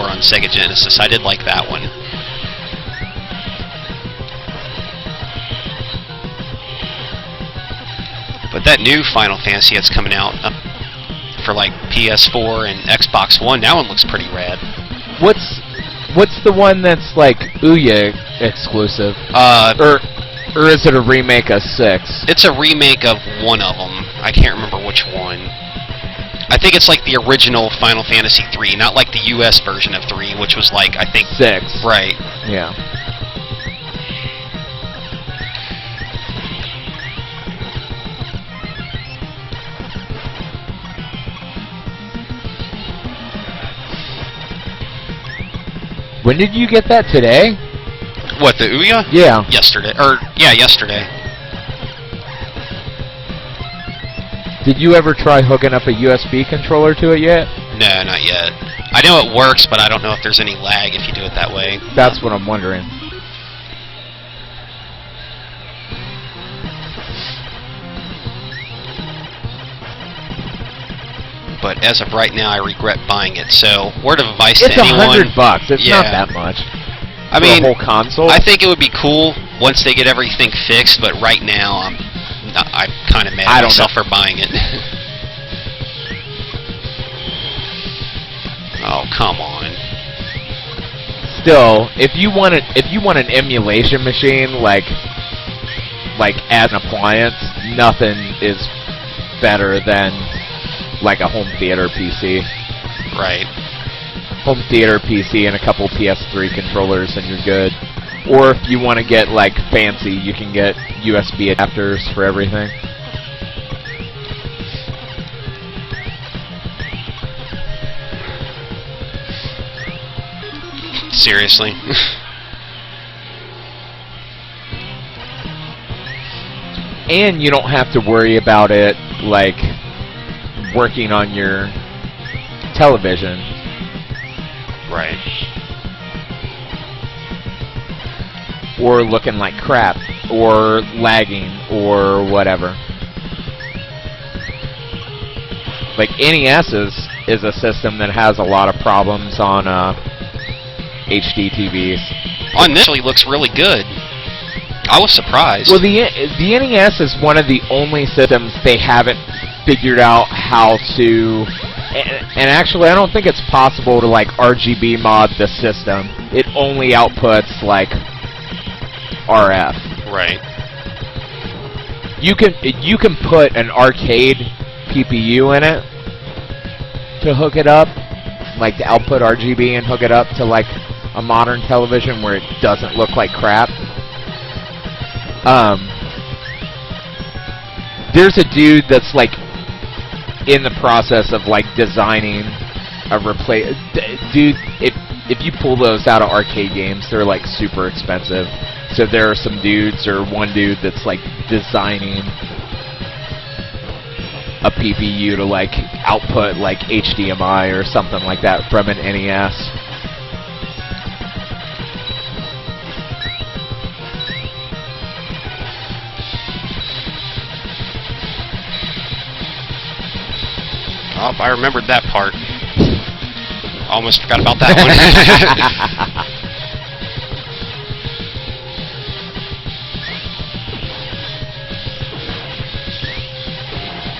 on Sega Genesis. I did like that one. But that new Final Fantasy that's coming out for like PS4 and Xbox One, that one looks pretty rad. What's the one that's like Ouya exclusive? Or is it a remake of 6? It's a remake of one of them. I can't remember which one. I think it's like the original Final Fantasy 3, not like the US version of 3, which was like, I think... 6. Right. Yeah. When did you get that? Today? What, the Ouya? Yeah. Yesterday. Yesterday. Did you ever try hooking up a USB controller to it yet? No, not yet. I know it works, but I don't know if there's any lag if you do it that way. That's what I'm wondering. But as of right now, I regret buying it. So, word of advice to It's anyone... $100. It's not that much. I mean, for a whole console. I think it would be cool once they get everything fixed, but right now, I'm kind of mad at myself for buying it. Oh, come on. Still, if you want an emulation machine like as an appliance, nothing is better than like a home theater PC. Right. Home theater PC and a couple PS3 controllers and you're good. Or if you want to get like fancy, you can get USB adapters for everything. Seriously? And you don't have to worry about it like working on your television. Right. Or looking like crap, or lagging, or whatever. Like NES is a system that has a lot of problems on HD TVs. Initially looks really good. I was surprised. Well, the NES is one of the only systems they haven't figured out how to... And actually, I don't think it's possible to, like, RGB mod the system. It only outputs, like, RF. Right. You can put an arcade PPU in it to hook it up, like to output RGB and hook it up to, like, a modern television where it doesn't look like crap. There's a dude that's, like, in the process of like designing a dude, if you pull those out of arcade games, they're like super expensive. So there are some dudes or one dude that's like designing a PPU to like output like HDMI or something like that from an NES. Oh, I remembered that part. Almost forgot about that one.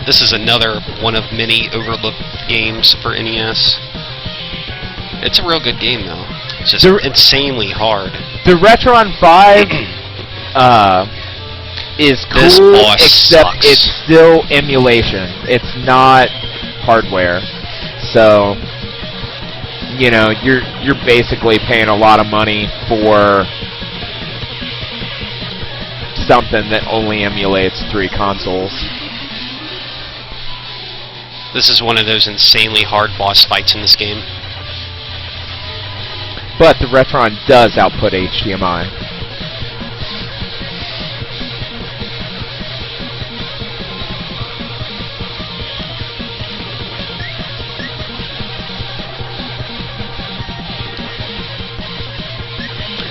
This is another one of many overlooked games for NES. It's a real good game, though. It's just insanely hard. The Retron 5 is cool, except it's still emulation. It's not hardware, so you know you're basically paying a lot of money for something that only emulates 3 consoles. This is one of those insanely hard boss fights in this game. But the Retron does output HDMI.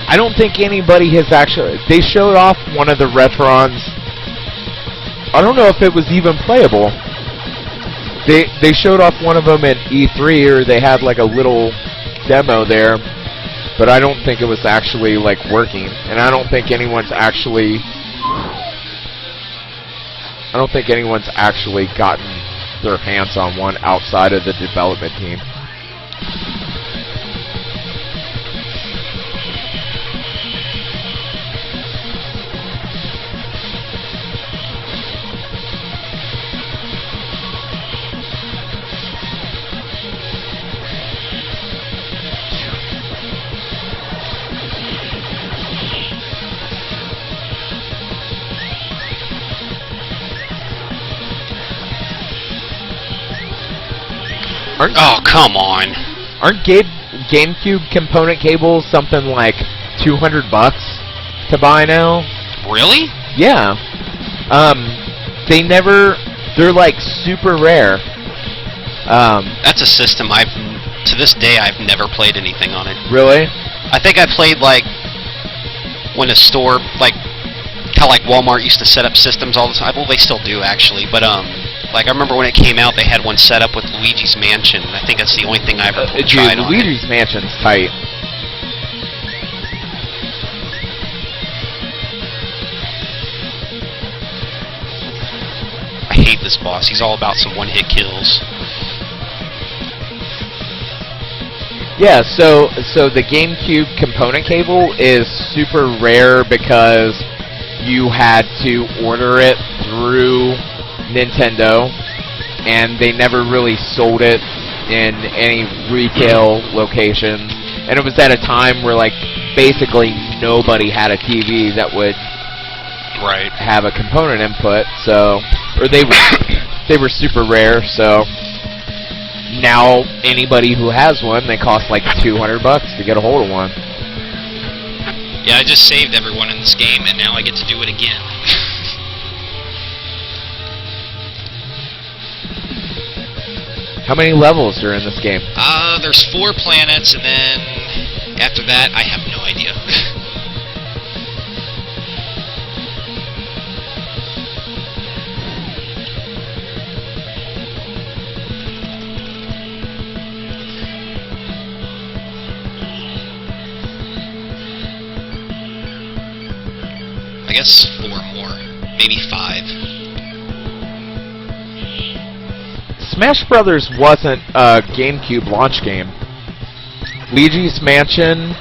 I don't think anybody has actually... They showed off one of the Retrons. I don't know if it was even playable. They showed off one of them at E3, or they had like a little demo there, but I don't think it was actually like working, and I don't think anyone's actually gotten their hands on one outside of the development team. Oh, come on. Aren't GameCube component cables something like $200 to buy now? Really? Yeah. They're like super rare. That's a system to this day, I've never played anything on it. Really? I think I played, like, when a store, like, how, like, Walmart used to set up systems all the time. Well, they still do, actually, but, like, I remember when it came out, they had one set up with Luigi's Mansion. I think that's the only thing I ever tried on Luigi's it. Mansion's tight. I hate this boss. He's all about some one-hit kills. Yeah, so the GameCube component cable is super rare because you had to order it through Nintendo, and they never really sold it in any retail locations. And it was at a time where, like, basically nobody had a TV that would have a component input, so, or they were super rare, so now anybody who has one, they cost like $200 to get a hold of one. Yeah, I just saved everyone in this game, and now I get to do it again. How many levels are in this game? There's 4 planets, and then after that, I have no idea. I guess 4 more, maybe 5. Smash Brothers wasn't a GameCube launch game. Luigi's Mansion,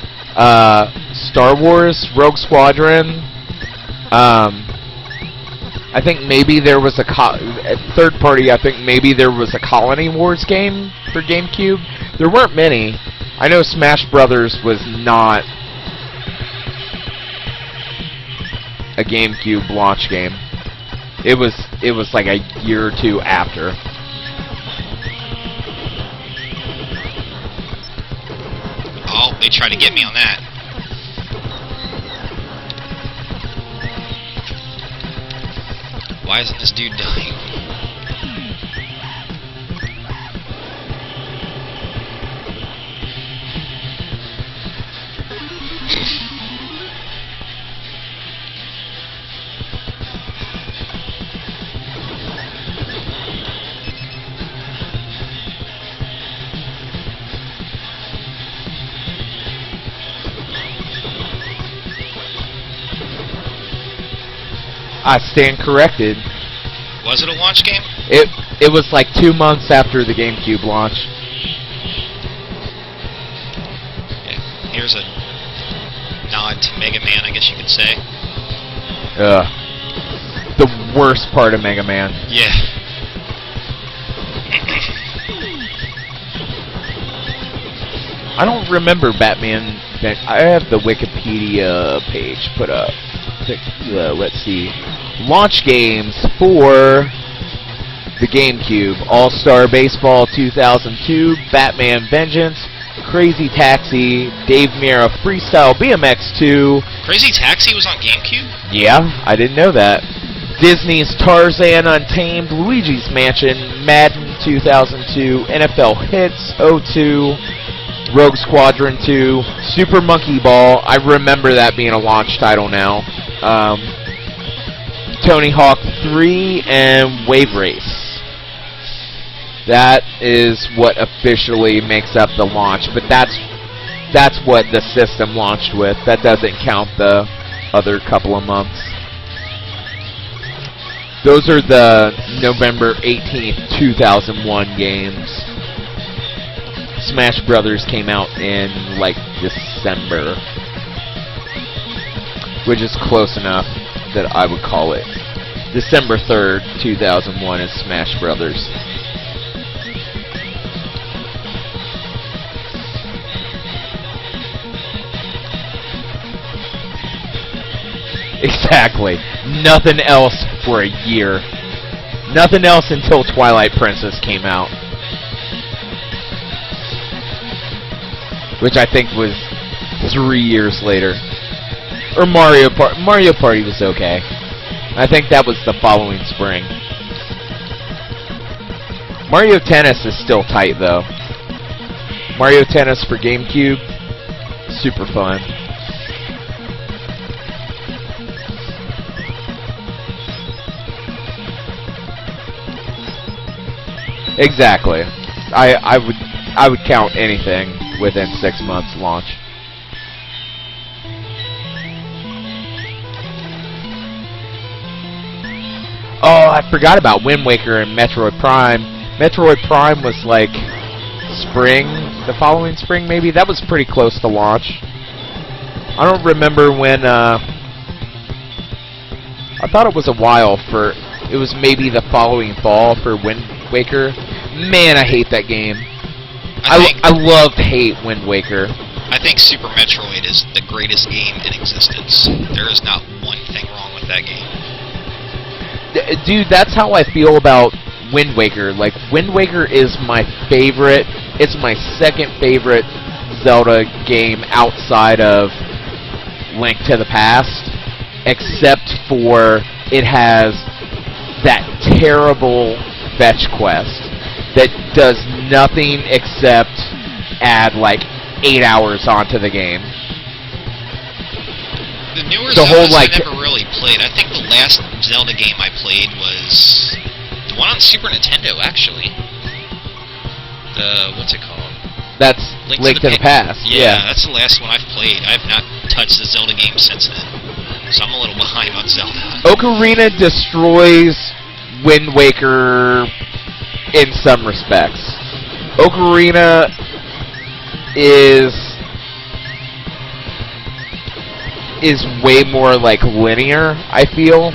Star Wars, Rogue Squadron. I think maybe there was a third party. I think maybe there was a Colony Wars game for GameCube. There weren't many. I know Smash Brothers was not a GameCube launch game. It was like a year or two after. Oh, they tried to get me on that. Why isn't this dude dying? I stand corrected. Was it a launch game? It was like 2 months after the GameCube launch. Yeah, here's a nod to Mega Man, I guess you could say. The worst part of Mega Man. Yeah. I don't remember Batman. I have the Wikipedia page put up. Let's see. Launch games for the GameCube: All-Star Baseball 2002, Batman Vengeance, Crazy Taxi, Dave Mirra Freestyle BMX 2. Crazy Taxi was on GameCube? Yeah, I didn't know that. Disney's Tarzan Untamed, Luigi's Mansion, Madden 2002, NFL Hits 02, Rogue Squadron 2, Super Monkey Ball. I remember that being a launch title now. Tony Hawk 3 and Wave Race. That is what officially makes up the launch, but that's that's what the system launched with. That doesn't count the other couple of months. Those are the November 18th, 2001 games. Smash Brothers came out in, like, December. Which is close enough that I would call it. December 3rd, 2001 is Smash Brothers. Exactly. Nothing else for a year. Nothing else until Twilight Princess came out. Which I think was 3 years later. Or Mario Party. Mario Party was okay. I think that was the following spring. Mario Tennis is still tight, though. Mario Tennis for GameCube, super fun. Exactly. I would count anything within 6 months launch. Oh, I forgot about Wind Waker and Metroid Prime. Metroid Prime was like spring, the following spring maybe. That was pretty close to launch. I don't remember when. I thought it was a while for. It was maybe the following fall for Wind Waker. Man, I hate that game. I hate Wind Waker. I think Super Metroid is the greatest game in existence. There is not one thing wrong with that game. Dude, that's how I feel about Wind Waker. Like, Wind Waker is my favorite. It's my second favorite Zelda game outside of Link to the Past, except for it has that terrible fetch quest that does nothing except add like 8 hours onto the game. The newer Zeldas I never really played. I think the last Zelda game I played was the one on Super Nintendo, actually. What's it called? That's Link to the Past. Yeah, that's the last one I've played. I've not touched the Zelda game since then. So I'm a little behind on Zelda. Ocarina destroys Wind Waker in some respects. Ocarina is way more like linear, I feel.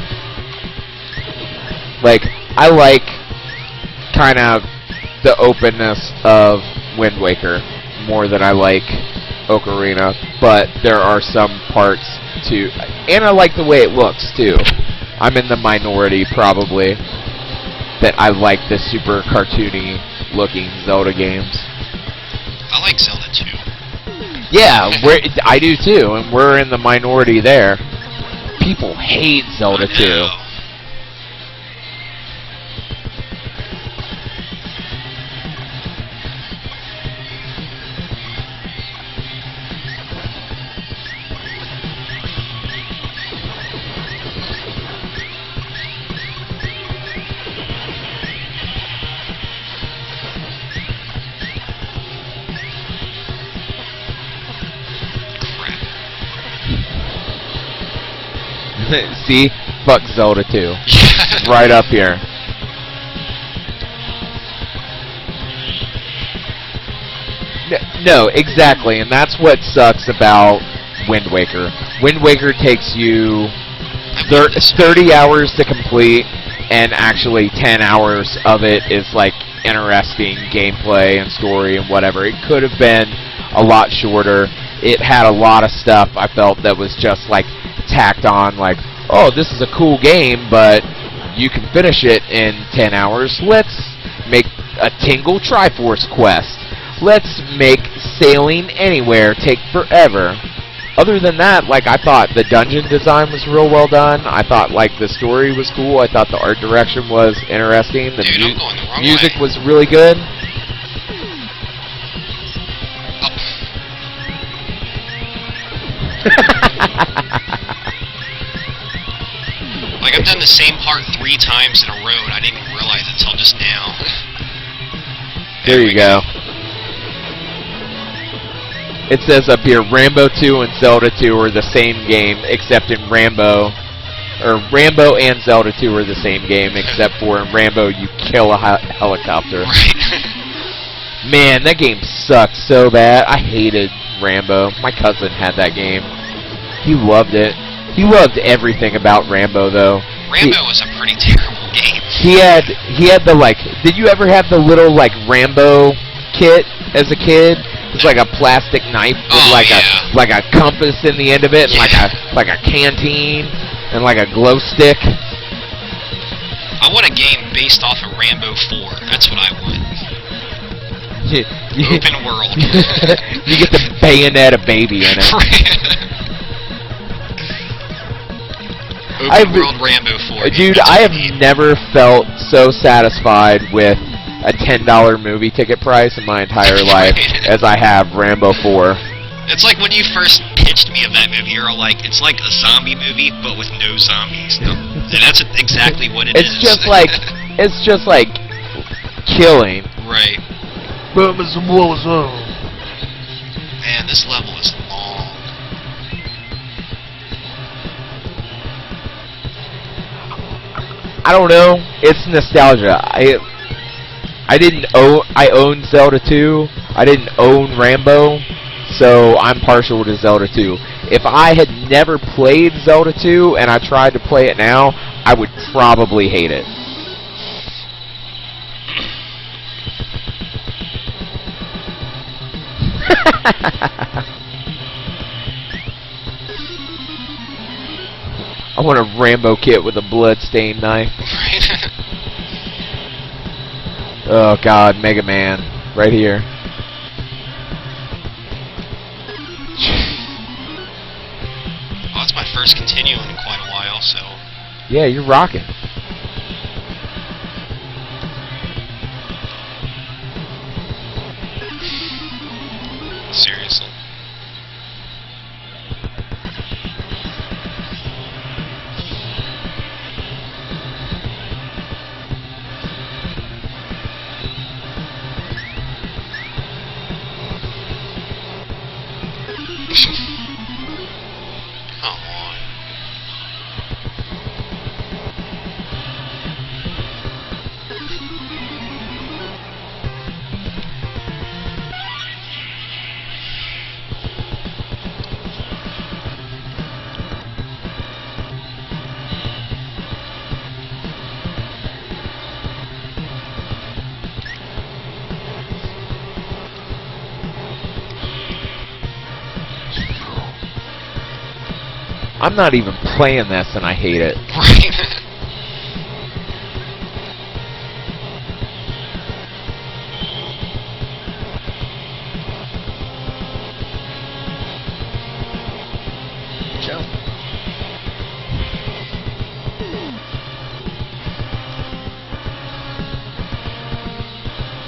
Like, I like kind of the openness of Wind Waker more than I like Ocarina, but there are some parts too, and I like the way it looks too. I'm in the minority probably that I like the super cartoony looking Zelda games. I like Zelda too. Yeah, I do too, and we're in the minority there. People hate Zelda 2. See? Fuck Zelda 2. Right up here. No, exactly, and that's what sucks about Wind Waker. Wind Waker takes you 30 hours to complete, and actually 10 hours of it is like interesting gameplay and story and whatever. It could have been a lot shorter. It had a lot of stuff I felt that was just like tacked on, like, oh, this is a cool game, but you can finish it in 10 hours. Let's make a Tingle Triforce quest. Let's make Sailing Anywhere take forever. Other than that, like, I thought the dungeon design was real well done. I thought, like, the story was cool. I thought the art direction was interesting. The music was really good. Like, I've done the same part 3 times in a row, and I didn't even realize it until just now. There you go. It says up here, Rambo 2 and Zelda 2 are the same game, except in Rambo and Zelda 2 are the same game, except for in Rambo you kill a helicopter. Right. Man, that game sucked so bad. I hated Rambo. My cousin had that game. He loved it. He loved everything about Rambo, though. Rambo was a pretty terrible game. He had the, like, did you ever have the little, like, Rambo kit as a kid? It's like a plastic knife with like a compass in the end of it, and like a canteen and like a glow stick. I want a game based off of Rambo 4. That's what I want. Open world. You get to bayonet a baby in it. Open world Rambo 4. Dude, I have never felt so satisfied with a $10 movie ticket price in my entire life as I have Rambo 4. It's like when you first pitched me of that movie, you're all like, it's like a zombie movie, but with no zombies. And that's exactly what it is. It's just like killing. Right. But it's a war zone. Man, this level is long. I don't know. It's nostalgia. I owned Zelda 2. I didn't own Rambo, so I'm partial to Zelda 2. If I had never played Zelda 2 and I tried to play it now, I would probably hate it. I want a Rambo kit with a blood-stained knife. Oh God, Mega Man, right here. Well, it's my first continue in quite a while, so... Yeah, you're rocking. Seriously. Come on. I'm not even playing this and I hate it. Jump.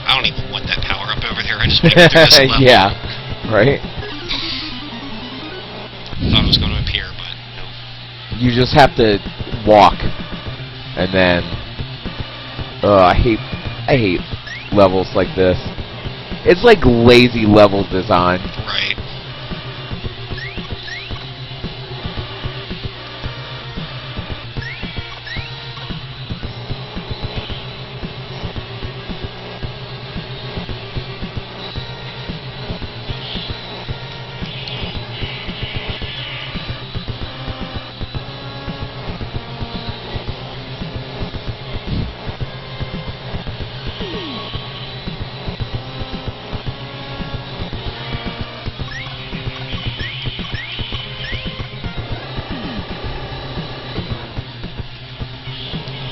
I don't even want that power up over there. I just want to get through this level. Yeah, right? Thought it was going to appear, but no. You just have to walk, and then I hate levels like this. It's like lazy level design. Right.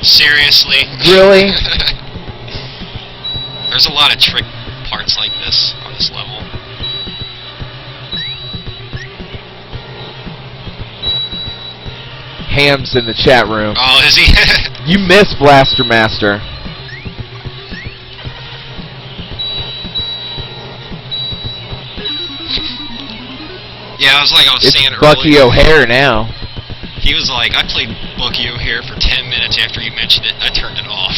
Seriously? Really? There's a lot of trick parts like this on this level. Ham's in the chat room. Oh, is he? You missed Blaster Master. Yeah, I was saying It's Bucky earlier. O'Hare now. He was like, I played Bucky O'Hare for 10 minutes after you mentioned it. I turned it off.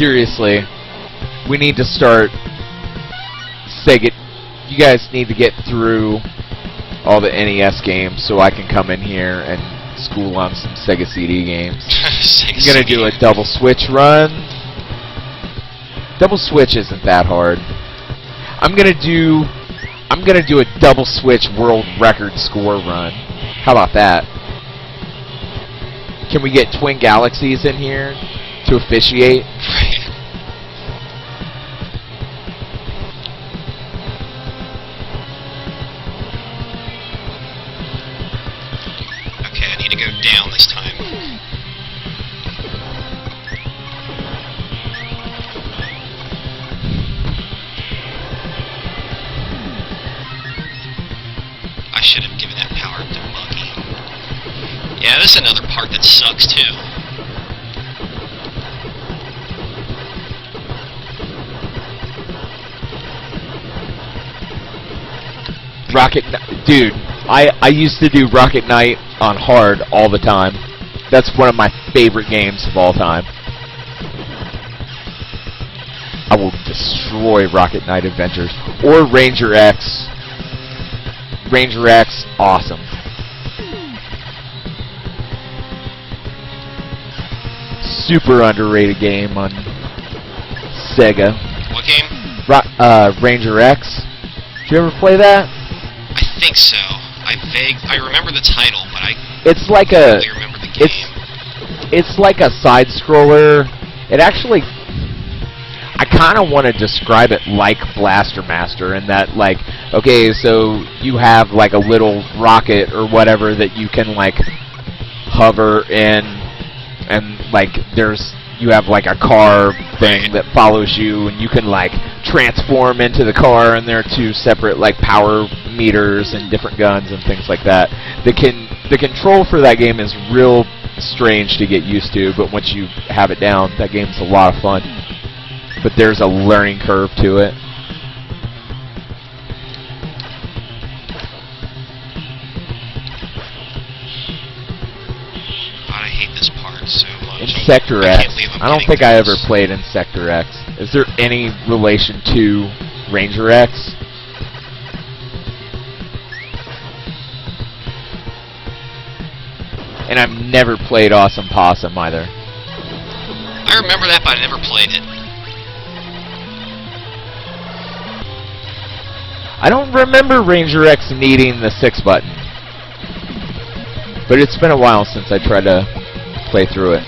seriously, we need to start Sega. You guys need to get through all the NES games so I can come in here and school on some Sega CD games. I'm gonna do a double switch run. Double switch isn't that hard. I'm gonna do a double switch world record score run. How about that? Can we get Twin Galaxies in here to officiate? Okay, I need to go down this time. I should have given that power to Bucky. Yeah, this is another part that sucks too. Dude, I used to do Rocket Knight on hard all the time. That's one of my favorite games of all time. I will destroy Rocket Knight Adventures. Or Ranger X. Ranger X, awesome. Super underrated game on Sega. What game? Ranger X. Did you ever play that? I think so. I remember the title, but I it's like don't really remember the game. It's like a side scroller. It actually, I kind of want to describe it like Blaster Master in that, like, okay, so you have like a little rocket or whatever that you can like hover in, and like you have like a car thing that follows you, and you can like transform into the car, and there are two separate like power meters and different guns and things like that. The control for that game is real strange to get used to, but once you have it down, that game's a lot of fun. But there's a learning curve to it. God, I hate this part so much. In Sector X, I don't think I ever played in Sector X. Is there any relation to Ranger X? And I've never played Awesome Possum either. I remember that, but I never played it. I don't remember Ranger X needing the 6 button. But it's been a while since I tried to play through it.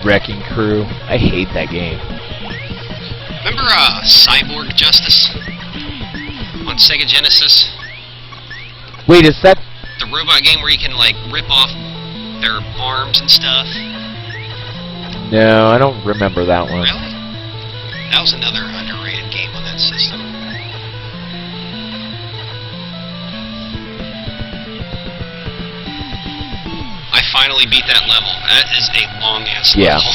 Wrecking Crew. I hate that game. Remember Cyborg Justice on Sega Genesis? Wait, is that the robot game where you can like rip off their arms and stuff? No, I don't remember that one. Really? That was another underrated game on that system. I finally beat that level. That is a long-ass Yeah. level.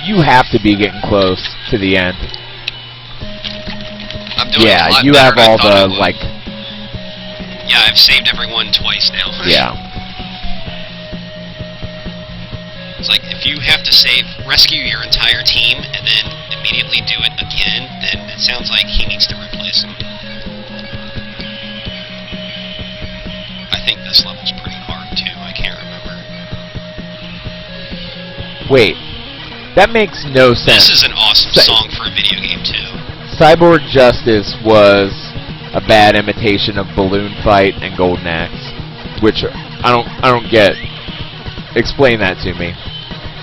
You have to be getting close to the end. I'm doing a lot you better have than I all thought I the, would. like... Yeah, I've saved everyone twice now. Yeah. It's like, if you have to rescue your entire team, and then immediately do it again, then it sounds like he needs to replace him. I think this level's pretty hard, too. I can't remember. Wait. That makes no sense. This is an awesome song for a video game, too. Cyborg Justice was a bad imitation of Balloon Fight and Golden Axe, which I don't get. Explain that to me.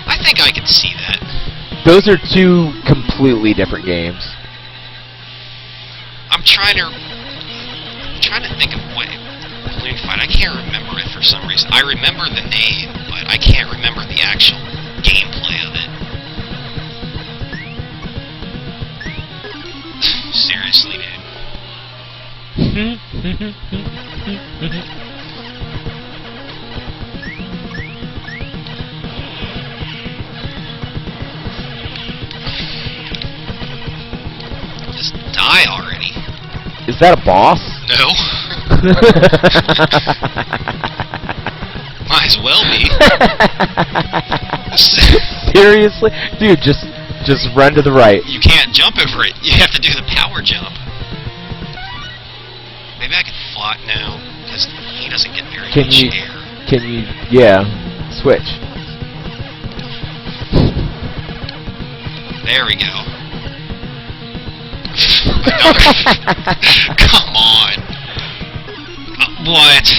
I think I can see that. Those are two completely different games. I'm trying to think of what balloon fight. I can't remember it for some reason. I remember the name, but I can't remember the actual gameplay of it. Seriously, dude. Just die already. Is that a boss? No. Might as well be. Seriously? Dude, just run to the right. You can't jump over it. You have to do the power jump. Maybe I could fly. No, because he doesn't get very much air. Can you, yeah, switch. There we go. Come on. What?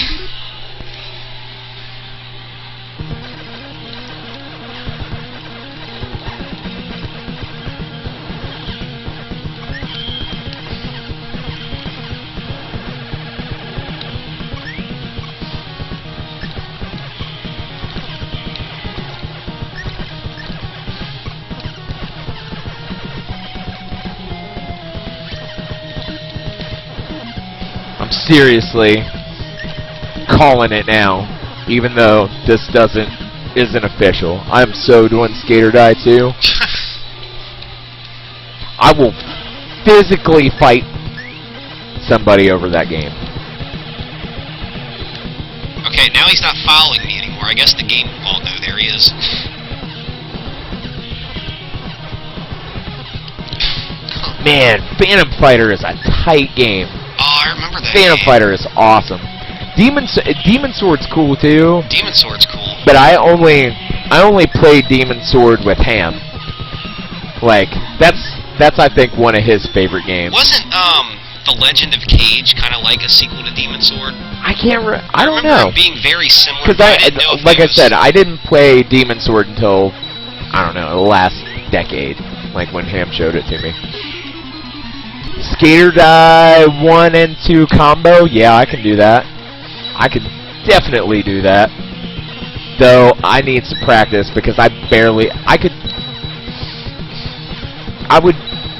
I'm seriously calling it now, even though this isn't official. I'm so doing Skate or Die 2. I will physically fight somebody over that game. Okay, now he's not following me anymore. I guess the game... Oh, no, there he is. Man, Phantom Fighter is a tight game. Oh, I remember that Phantom game. Fighter is awesome. Demon Sword's cool too. Demon Sword's cool. But I only played Demon Sword with Ham. Like that's I think one of his favorite games. Wasn't The Legend of Cage kind of like a sequel to Demon Sword? I don't remember know. It being very similar. Because like I said, I didn't play Demon Sword until I don't know, the last decade, like when Ham showed it to me. Skate or Die 1 and 2 combo? Yeah, I can do that. I can definitely do that. Though I need some practice because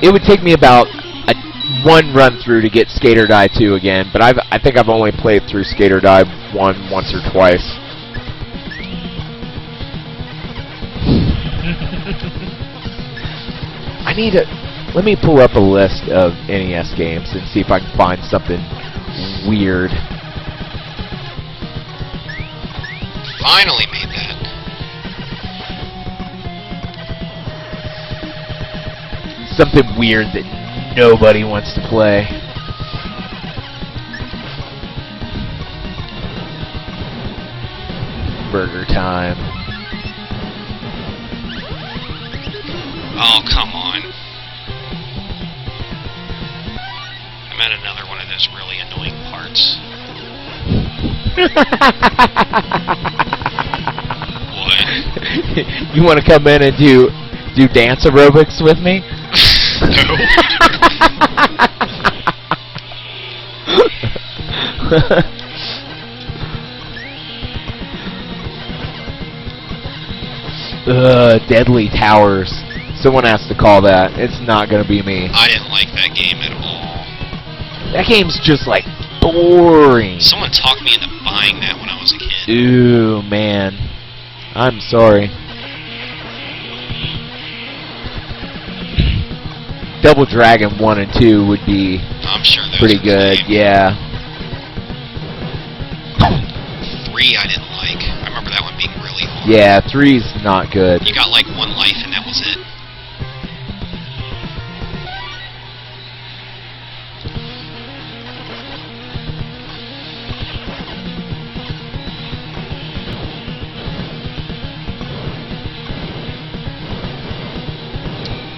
it would take me about one run through to get Skate or Die 2 again, but I think I've only played through Skate or Die 1 once or twice. Let me pull up a list of NES games and see if I can find something weird. Finally made that. Something weird that nobody wants to play. Burger Time. Oh, come on. I'm at another one of those really annoying parts. What? You want to come in and do dance aerobics with me? No. Deadly Towers. Someone has to call that. It's not gonna be me. I didn't like that game at all. That game's just like boring. Someone talked me into buying that when I was a kid. Ooh, man. I'm sorry. Double Dragon 1 and 2 would be I'm sure those pretty are good, lame. yeah. 3 I didn't like. I remember that one being really hard. Yeah, 3's not good. You got like one life and that was it.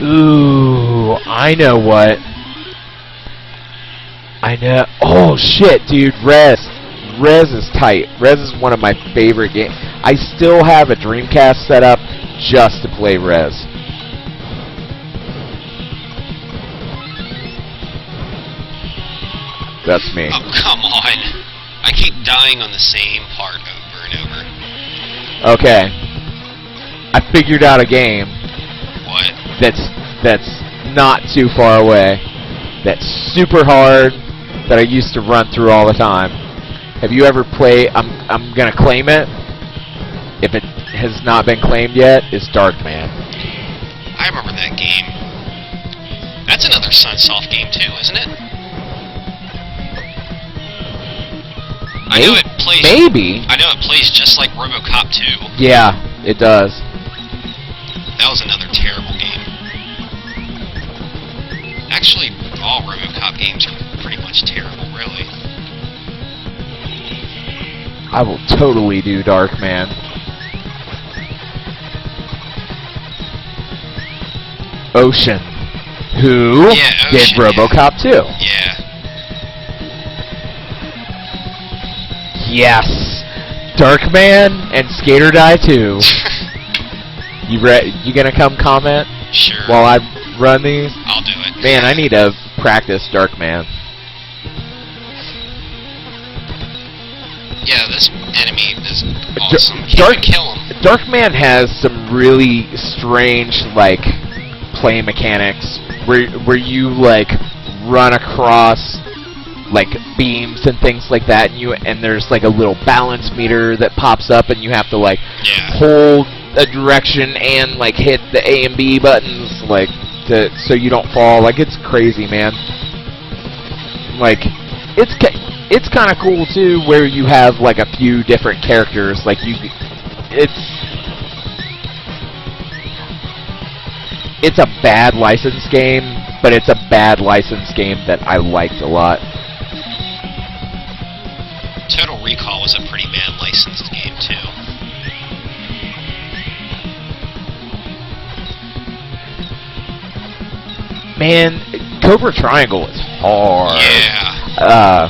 Ooh, I know what. I know. Oh shit, dude, Rez. Rez is tight. Rez is one of my favorite games. I still have a Dreamcast set up just to play Rez. That's me. Oh, come on. I keep dying on the same part over and over. Okay. I figured out a game. What? That's not too far away. That's super hard that I used to run through all the time. Have you ever played... I'm gonna claim it. If it has not been claimed yet, it's Darkman. I remember that game. That's another Sunsoft game too, isn't it? I know it plays... Maybe. I know it plays just like RoboCop 2. Yeah, it does. That was another terrible game. Actually, all RoboCop games are pretty much terrible, really. I will totally do Darkman. Ocean, who did RoboCop 2. Yeah. Yes, Darkman and Skater Die 2. You gonna come comment? Sure. While I run these? I'll do it. Man, I need to practice Darkman. Yeah, this enemy is awesome. Can't even kill him. Darkman has some really strange, like, play mechanics where you, like, run across, like, beams and things like that, and there's, like, a little balance meter that pops up, and you have to, like, hold a direction and, like, hit the A and B buttons, like, so you don't fall. Like, it's crazy, man. Like, it's kind of cool too, where you have like a few different characters. Like it's a bad license game, but it's a bad license game that I liked a lot. Total Recall was a pretty bad licensed game too. Man, Cobra Triangle is hard. Yeah.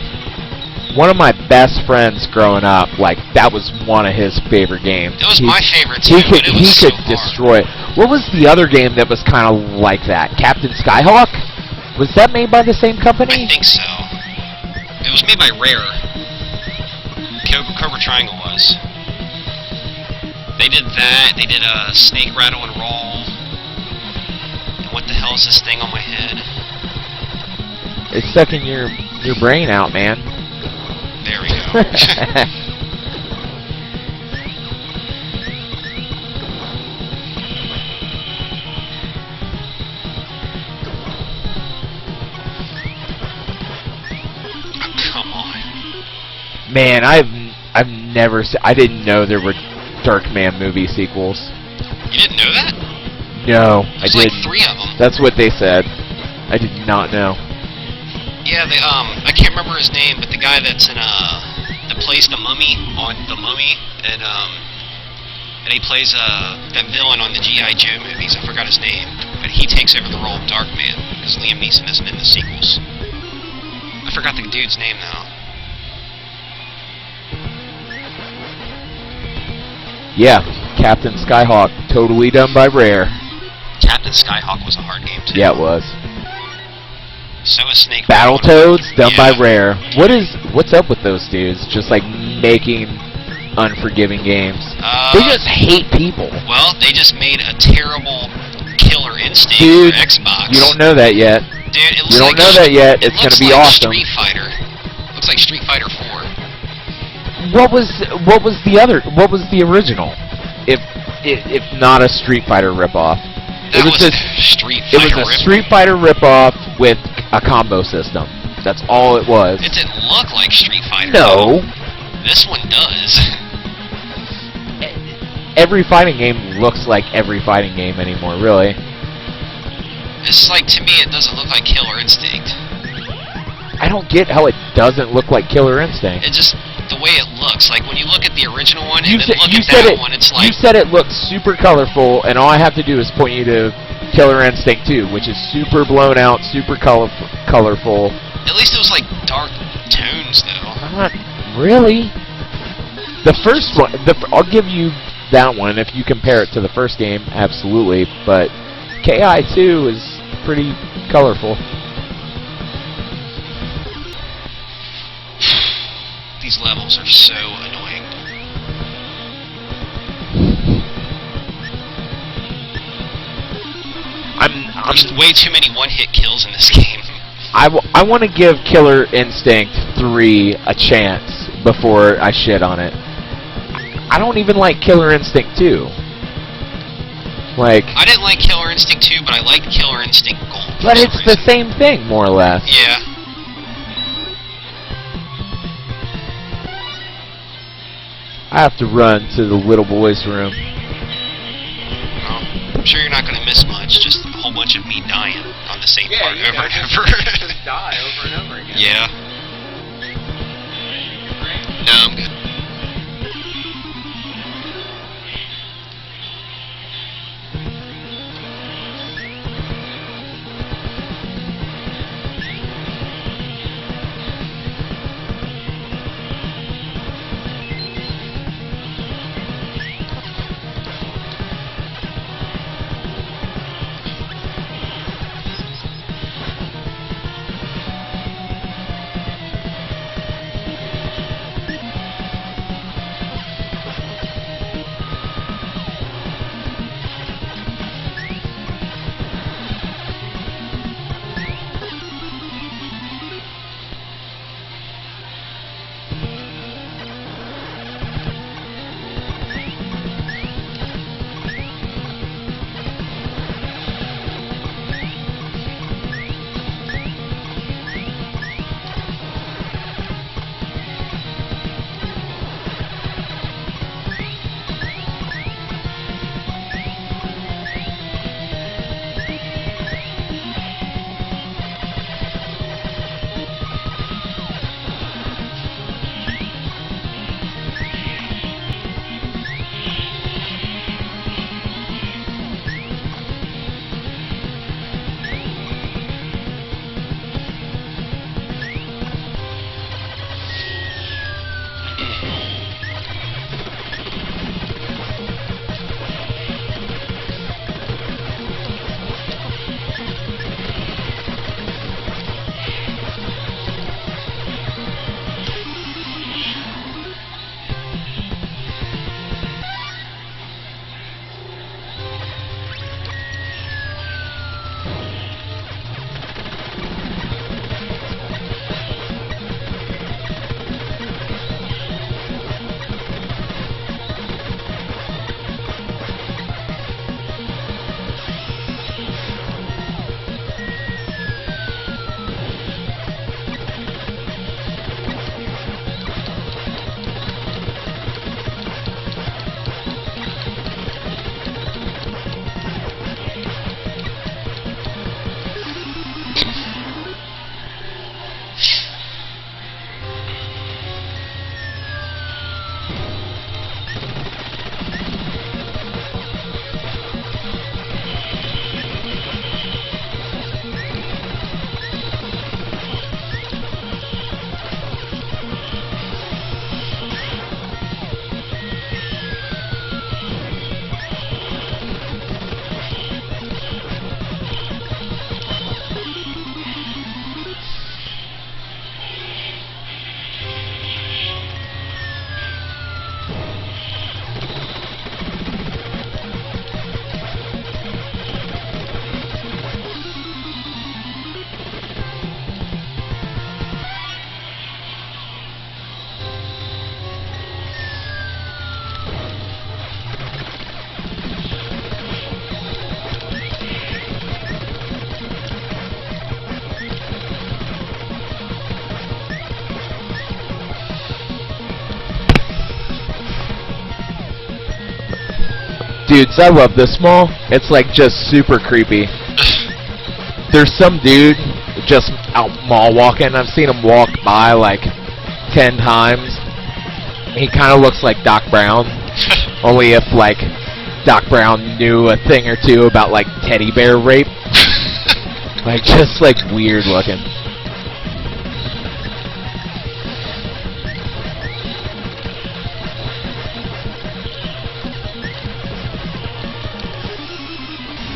One of my best friends growing up, like, that was one of his favorite games. It was my favorite too, but it was he could destroy it. What was the other game that was kind of like that? Captain Skyhawk? Was that made by the same company? I think so. It was made by Rare. Cobra Triangle was. They did that. They did Snake Rattle and Roll. And what the hell is this thing on my head? It's sucking your brain out, man. There we go. Come on. Man, I've never I didn't know there were Darkman movie sequels. You didn't know that? No, I didn't. Like 3 of them. That's what they said. I did not know. Yeah, I can't remember his name, but the guy that plays the Mummy on the Mummy, and he plays that villain on the G.I. Joe movies. I forgot his name, but he takes over the role of Darkman because Liam Neeson isn't in the sequels. I forgot the dude's name though. Yeah, Captain Skyhawk, totally done by Rare. Captain Skyhawk was a hard game too. Yeah, it was. So is Snake. Battletoads, done by Rare. What's up with those dudes? Just like making unforgiving games. They just hate people. Well, they just made a terrible Killer Instinct for Xbox. You don't know that yet. Dude, it looks you don't know that yet. It's gonna be awesome. Street Fighter. Looks like Street Fighter 4. What was the original? If not a Street Fighter ripoff. It was a Street Fighter ripoff with a combo system. That's all it was. It didn't look like Street Fighter. No. This one does. Every fighting game looks like every fighting game anymore, really. It's like, to me, it doesn't look like Killer Instinct. I don't get how it doesn't look like Killer Instinct. It just, the way it looks, like when you look at the original one and then look at that one, it's like... You said it looks super colorful, and all I have to do is point you to Killer Instinct 2, which is super blown out, super colorful. At least it was like dark tones, though. Not really. The first one, I'll give you that one if you compare it to the first game, absolutely, but KI2 is pretty colorful. These levels are so annoying. There's way too many one-hit kills in this game. I want to give Killer Instinct 3 a chance before I shit on it. I don't even like Killer Instinct 2. Like, I didn't like Killer Instinct 2, but I liked Killer Instinct Gold. But it's the same thing, more or less. Yeah. I have to run to the little boy's room. Well, I'm sure you're not going to miss much, just a whole bunch of me dying on the same part over and over. Just die over and over again. Yeah. No, I'm good. Dudes, I love this mall. It's like just super creepy. There's some dude just out mall walking. I've seen him walk by like 10 times. He kind of looks like Doc Brown. Only if like Doc Brown knew a thing or two about like teddy bear rape. Like just like weird looking.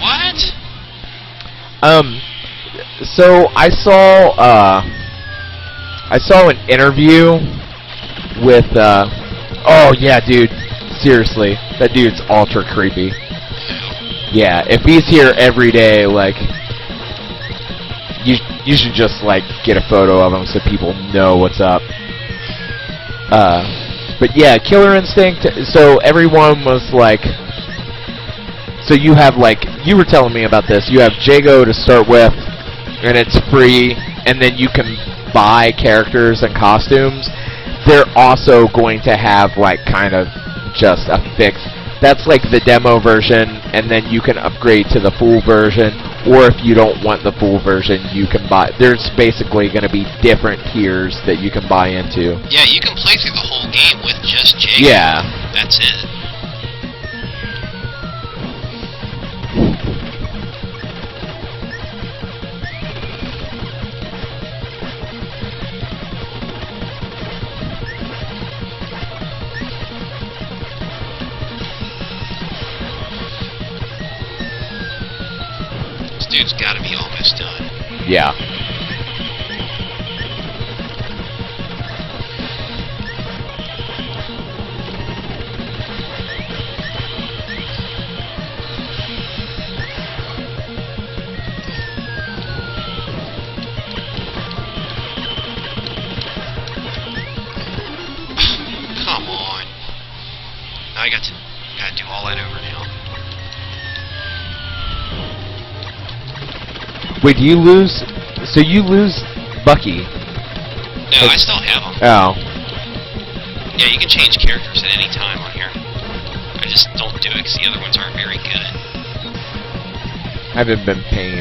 What? So I saw an interview with oh yeah, dude, seriously, that dude's ultra creepy. Yeah, if he's here every day, like, you should just like get a photo of him so people know what's up. But yeah, Killer Instinct. So everyone was like, so you have like, you were telling me about this. You have Jago to start with, and it's free, and then you can buy characters and costumes. They're also going to have like kind of just a fix. That's like the demo version, and then you can upgrade to the full version, or if you don't want the full version, you can buy. There's basically going to be different tiers that you can buy into. Yeah, you can play through the whole game with just Jago. Yeah. That's it. Dude's got to be almost done. Yeah. Come on. Now I gotta do all that over now. Wait, do you lose? So you lose Bucky? No, I still have him. Oh. Yeah, you can change characters at any time on here. I just don't do it because the other ones aren't very good. I haven't been paying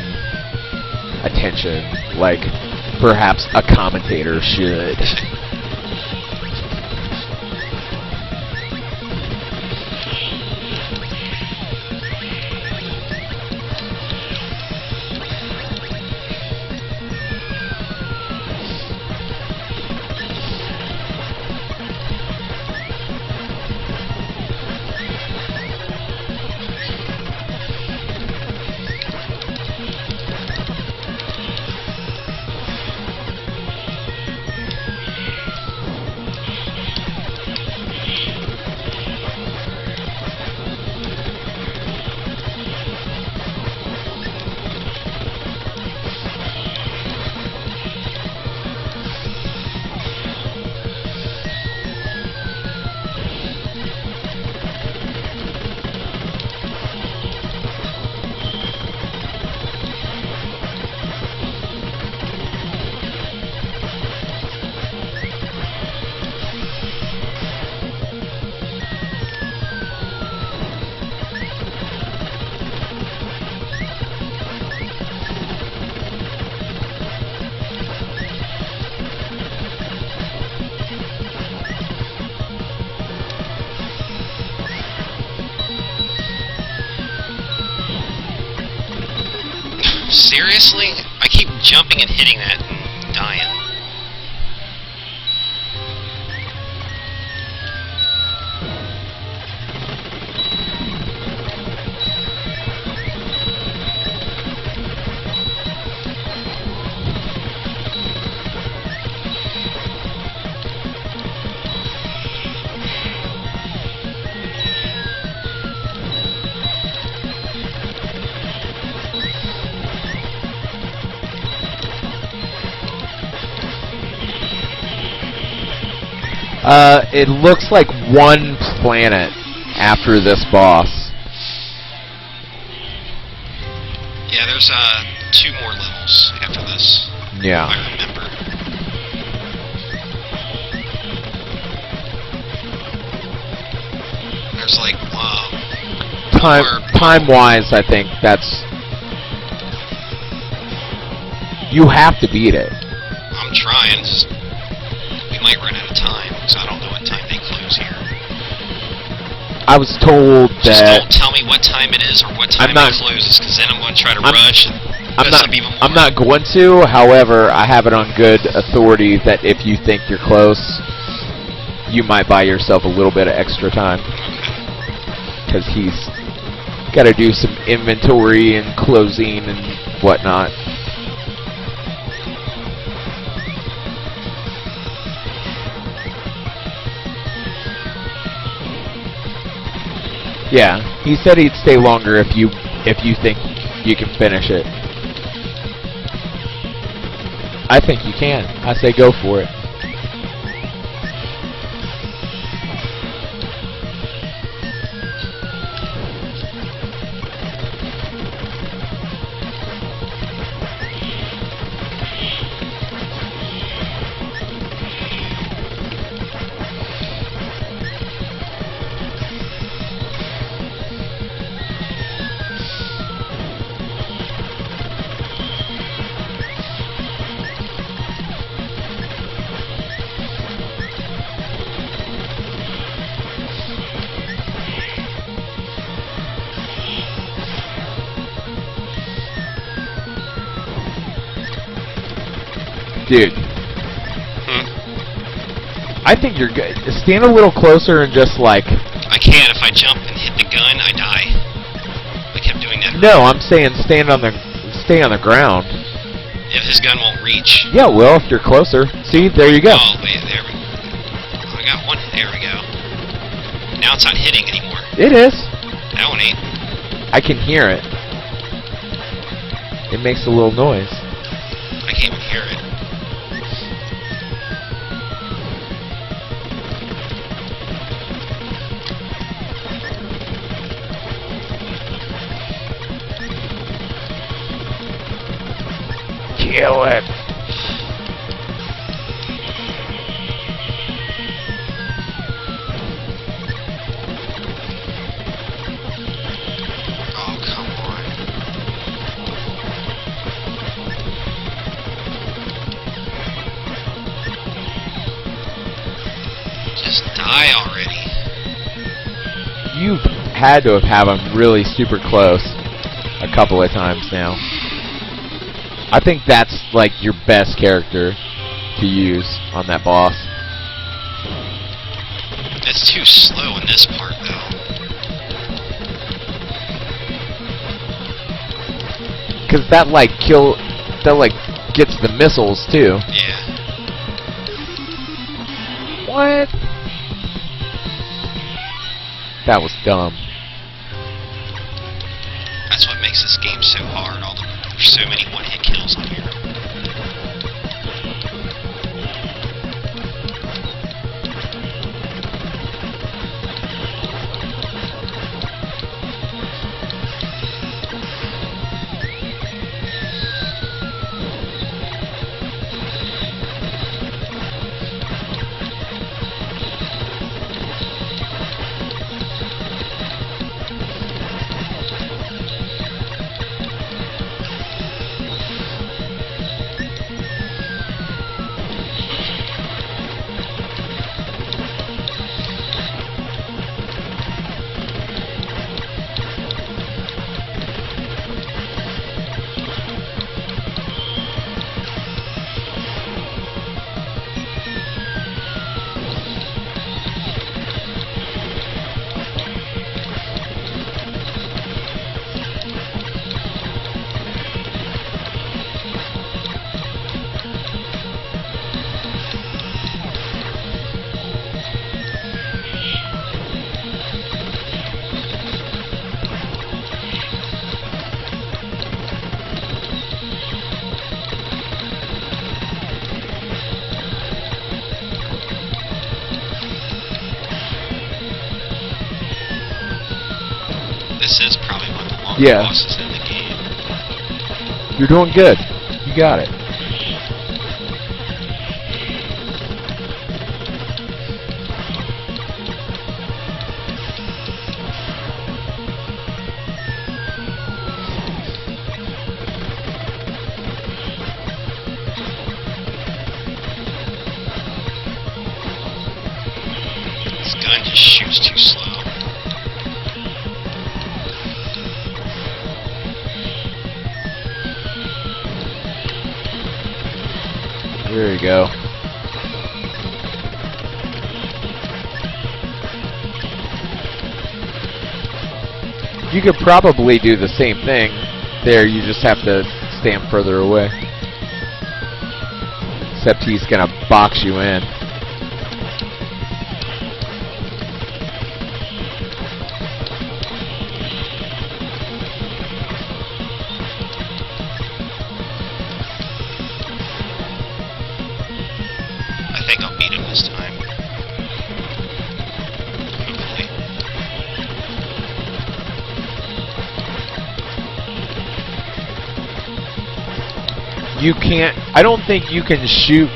attention like perhaps a commentator should. Seriously? I keep jumping and hitting that and dying. It looks like one planet after this boss. Yeah, there's 2 more levels after this. Yeah. I remember. There's like Time-wise, I think that's... You have to beat it. I'm trying. Just, we might run out of time, because I don't know what time they close here. I was told Just that... don't tell me what time it is or what time it closes, because then I'm going to try to rush and mess up even more. I'm not going to, however, I have it on good authority that if you think you're close, you might buy yourself a little bit of extra time. Because he's got to do some inventory and closing and whatnot. Yeah, he said he'd stay longer if you think you can finish it. I think you can. I say go for it. Dude. I think you're good. Stand a little closer and just like... I can't. If I jump and hit the gun, I die. I kept doing that. No, I'm saying stay on the ground. If his gun won't reach. Yeah, well, if you're closer. See, there you go. Oh, wait, there we go. I got one. There we go. Now it's not hitting anymore. It is. That one ain't. I can hear it. It makes a little noise. I can't even hear it. Kill it. Oh, come on. Just die already. You've had to have him really super close a couple of times now. I think that's like your best character to use on that boss. It's too slow in this part, though. Cause that gets the missiles too. Yeah. What? That was dumb. That's what makes this game so hard. There's so many one-hit kills on here. This is probably one of the longer bosses in the game. You're doing good. You got it. This gun just shoots too slow. There you go. You could probably do the same thing there, you just have to stand further away. Except he's gonna box you in. You can't. I don't think you can shoot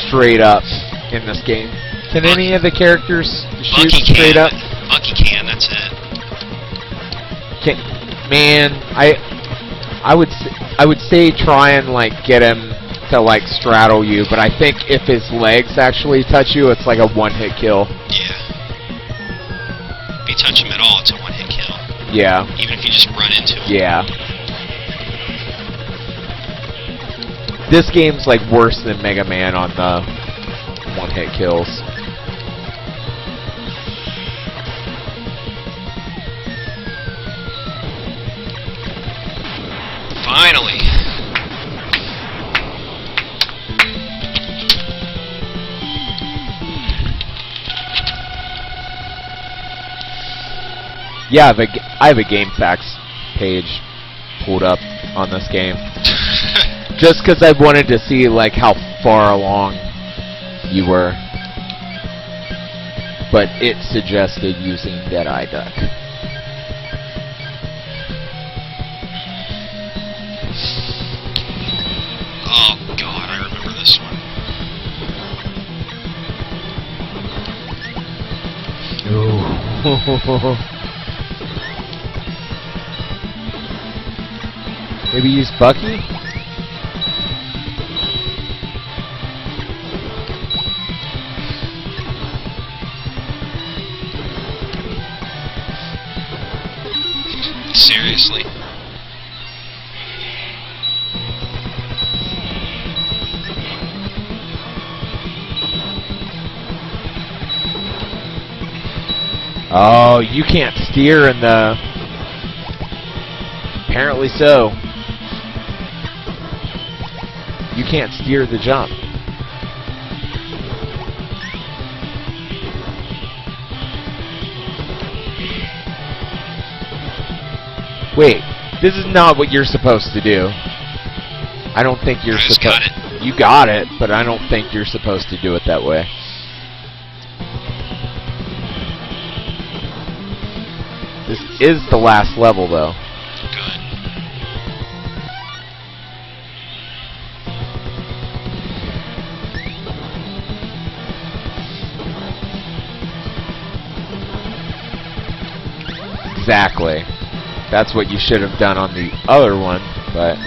straight up in this game. Can any of the characters shoot Bucky straight can. up? Bucky can. That's it. Man, I would say try and like get him to like straddle you, but I think if his legs actually touch you, it's like a one-hit kill. Yeah. If you touch him at all, it's a one-hit kill. Yeah. Even if you just run into him. Yeah. This game's like worse than Mega Man on the one-hit kills. Finally. Yeah, I have a Game Facts page pulled up on this game. Just because I wanted to see like how far along you were. But it suggested using Deadeye Duck. Oh god, I remember this one. Oh. Maybe use Bucky? Seriously? Oh, you can't steer in the... Apparently so. You can't steer the jump. Wait, this is not what you're supposed to do. I don't think you're supposed... got it. You got it, but I don't think you're supposed to do it that way. This is the last level, though. Good. Exactly. That's what you should have done on the other one, but...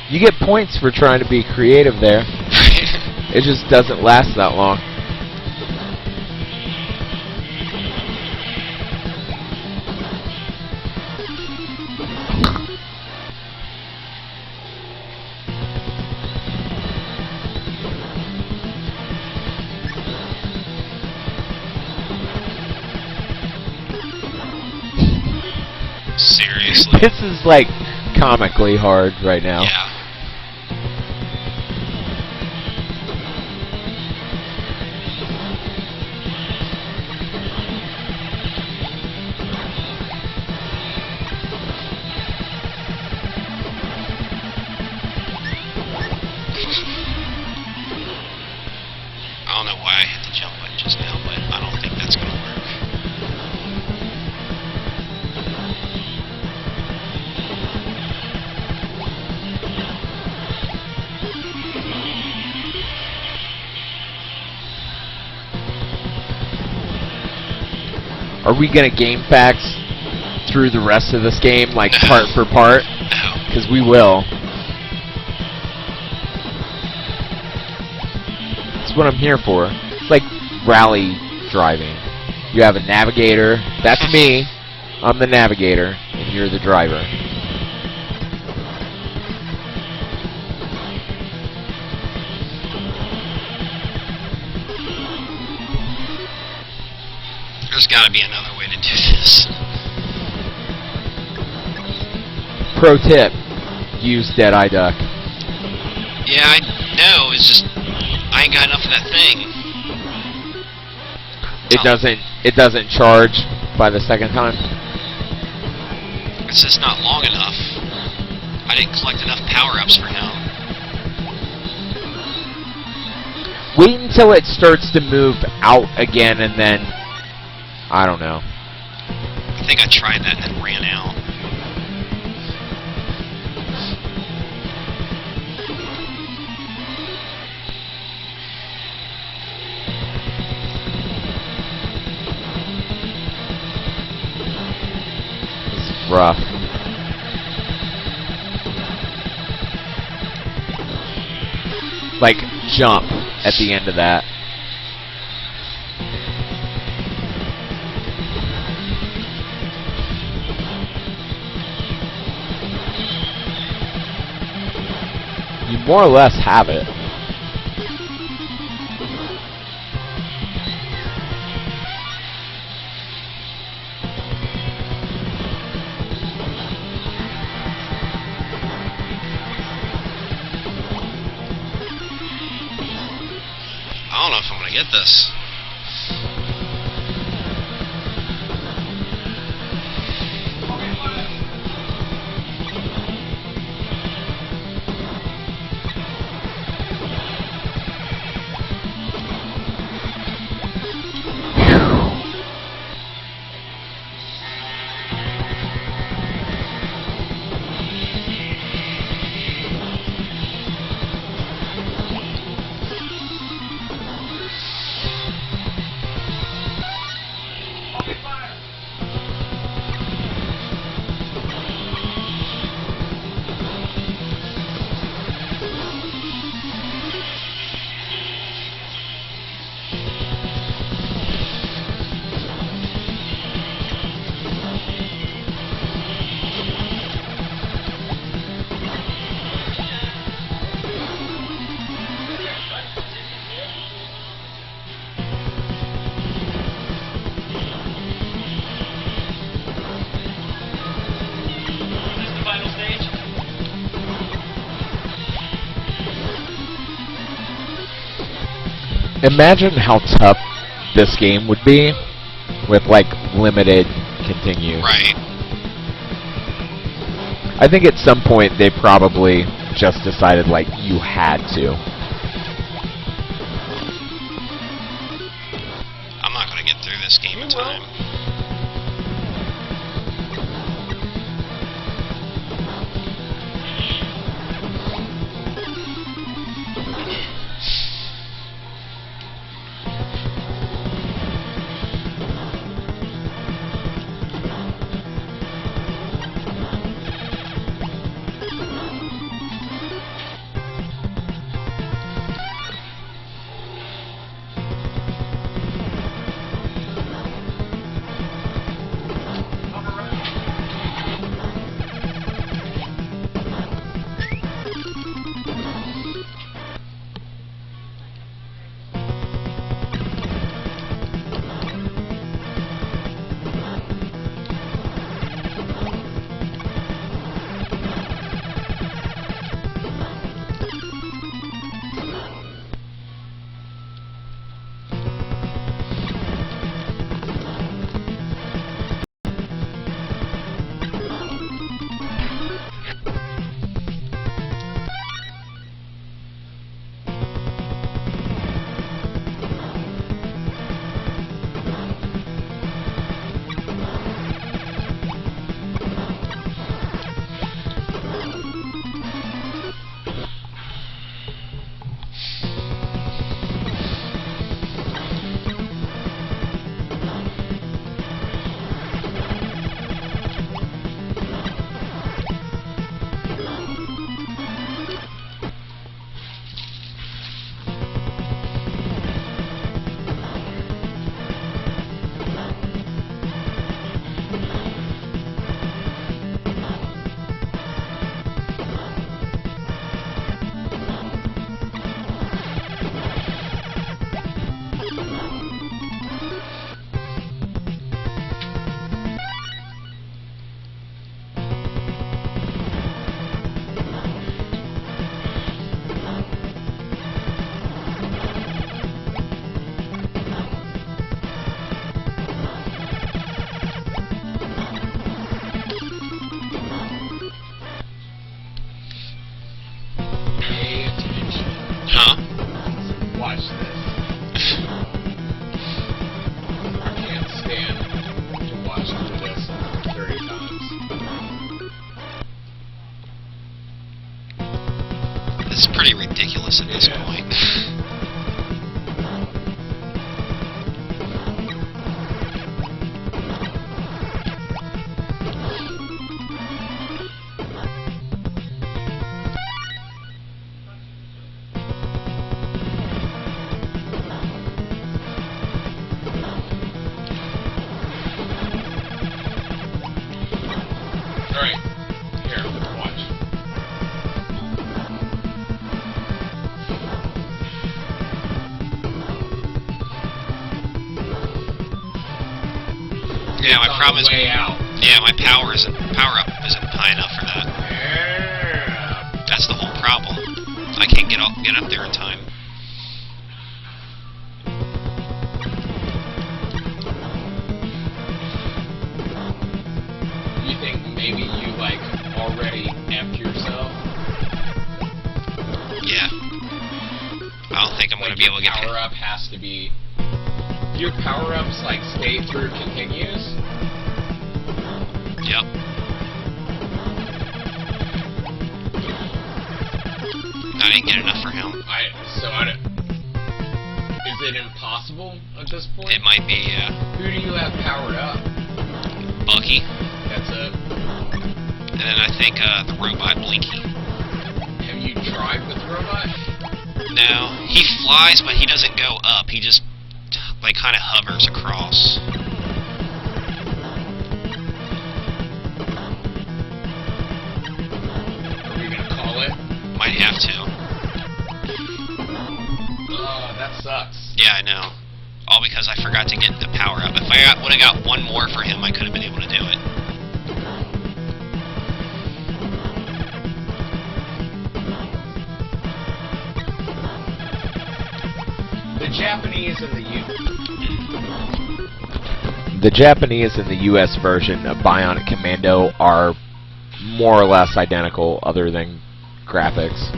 you get points for trying to be creative there. It just doesn't last that long. Seriously? This is like comically hard right now. Yeah. I don't know why I hit the jump button just now, but I don't think that's going to work. Are we gonna game facts through the rest of this game, like No. part for part? No. Because we will. That's what I'm here for. It's like rally driving. You have a navigator. That's me. I'm the navigator, and you're the driver. There's got to be another way to do this. Pro tip: use Deadeye Duck. Yeah, I know. It's just I ain't got enough of that thing. It doesn't charge by the second time. It's just not long enough. I didn't collect enough power-ups for him. Wait until it starts to move out again, and then I don't know. I think I tried that and then ran out. Rough. Like, jump at the end of that. You more or less have it. I don't know if I'm going to get this. Imagine how tough this game would be with, like, limited continues. Right. I think at some point they probably just decided, like, you had to. I'm not going to get through this game in time. ridiculous at this point. Alright, here, watch. Yeah, my problem is. Way out. Yeah, my power up isn't high enough for that. Yeah. That's the whole problem. I can't get up there in time. You think maybe you like already empty yourself? Yeah. I don't think I'm Like gonna be able to get power up has to be. Your power ups like stay through continues. Yep. I didn't get enough for him. Is it impossible at this point? It might be, yeah. Who do you have powered up? Bucky. That's it. And then I think the robot Blinky. Have you tried with the robot? No, he flies, but he doesn't go up. He just like kind of hovers across. Are we gonna call it? Might have to. Oh, that sucks. Yeah, I know. All because I forgot to get the power up. If I would have got one more for him, I could have been able to do it. The Japanese and the US version of Bionic Commando are more or less identical, other than graphics.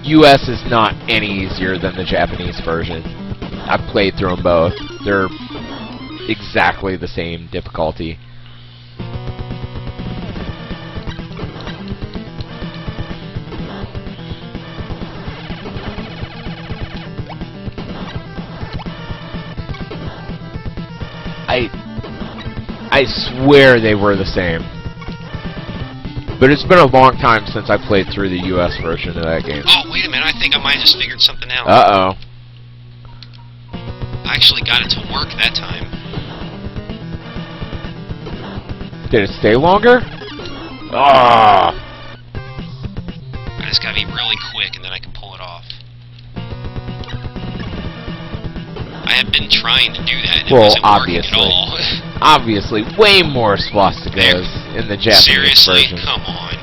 US is not any easier than the Japanese version. I've played through them both. They're exactly the same difficulty. I swear they were the same. But it's been a long time since I played through the US version of that game. Oh, wait a minute. I think I might have just figured something out. Uh-oh. I actually got it to work that time. Did it stay longer? Ah! I just gotta be really quick and then I can pull it off. I have been trying to do that and it wasn't working at all. Obviously, way more swastikas in the Japanese Seriously? version. Come on.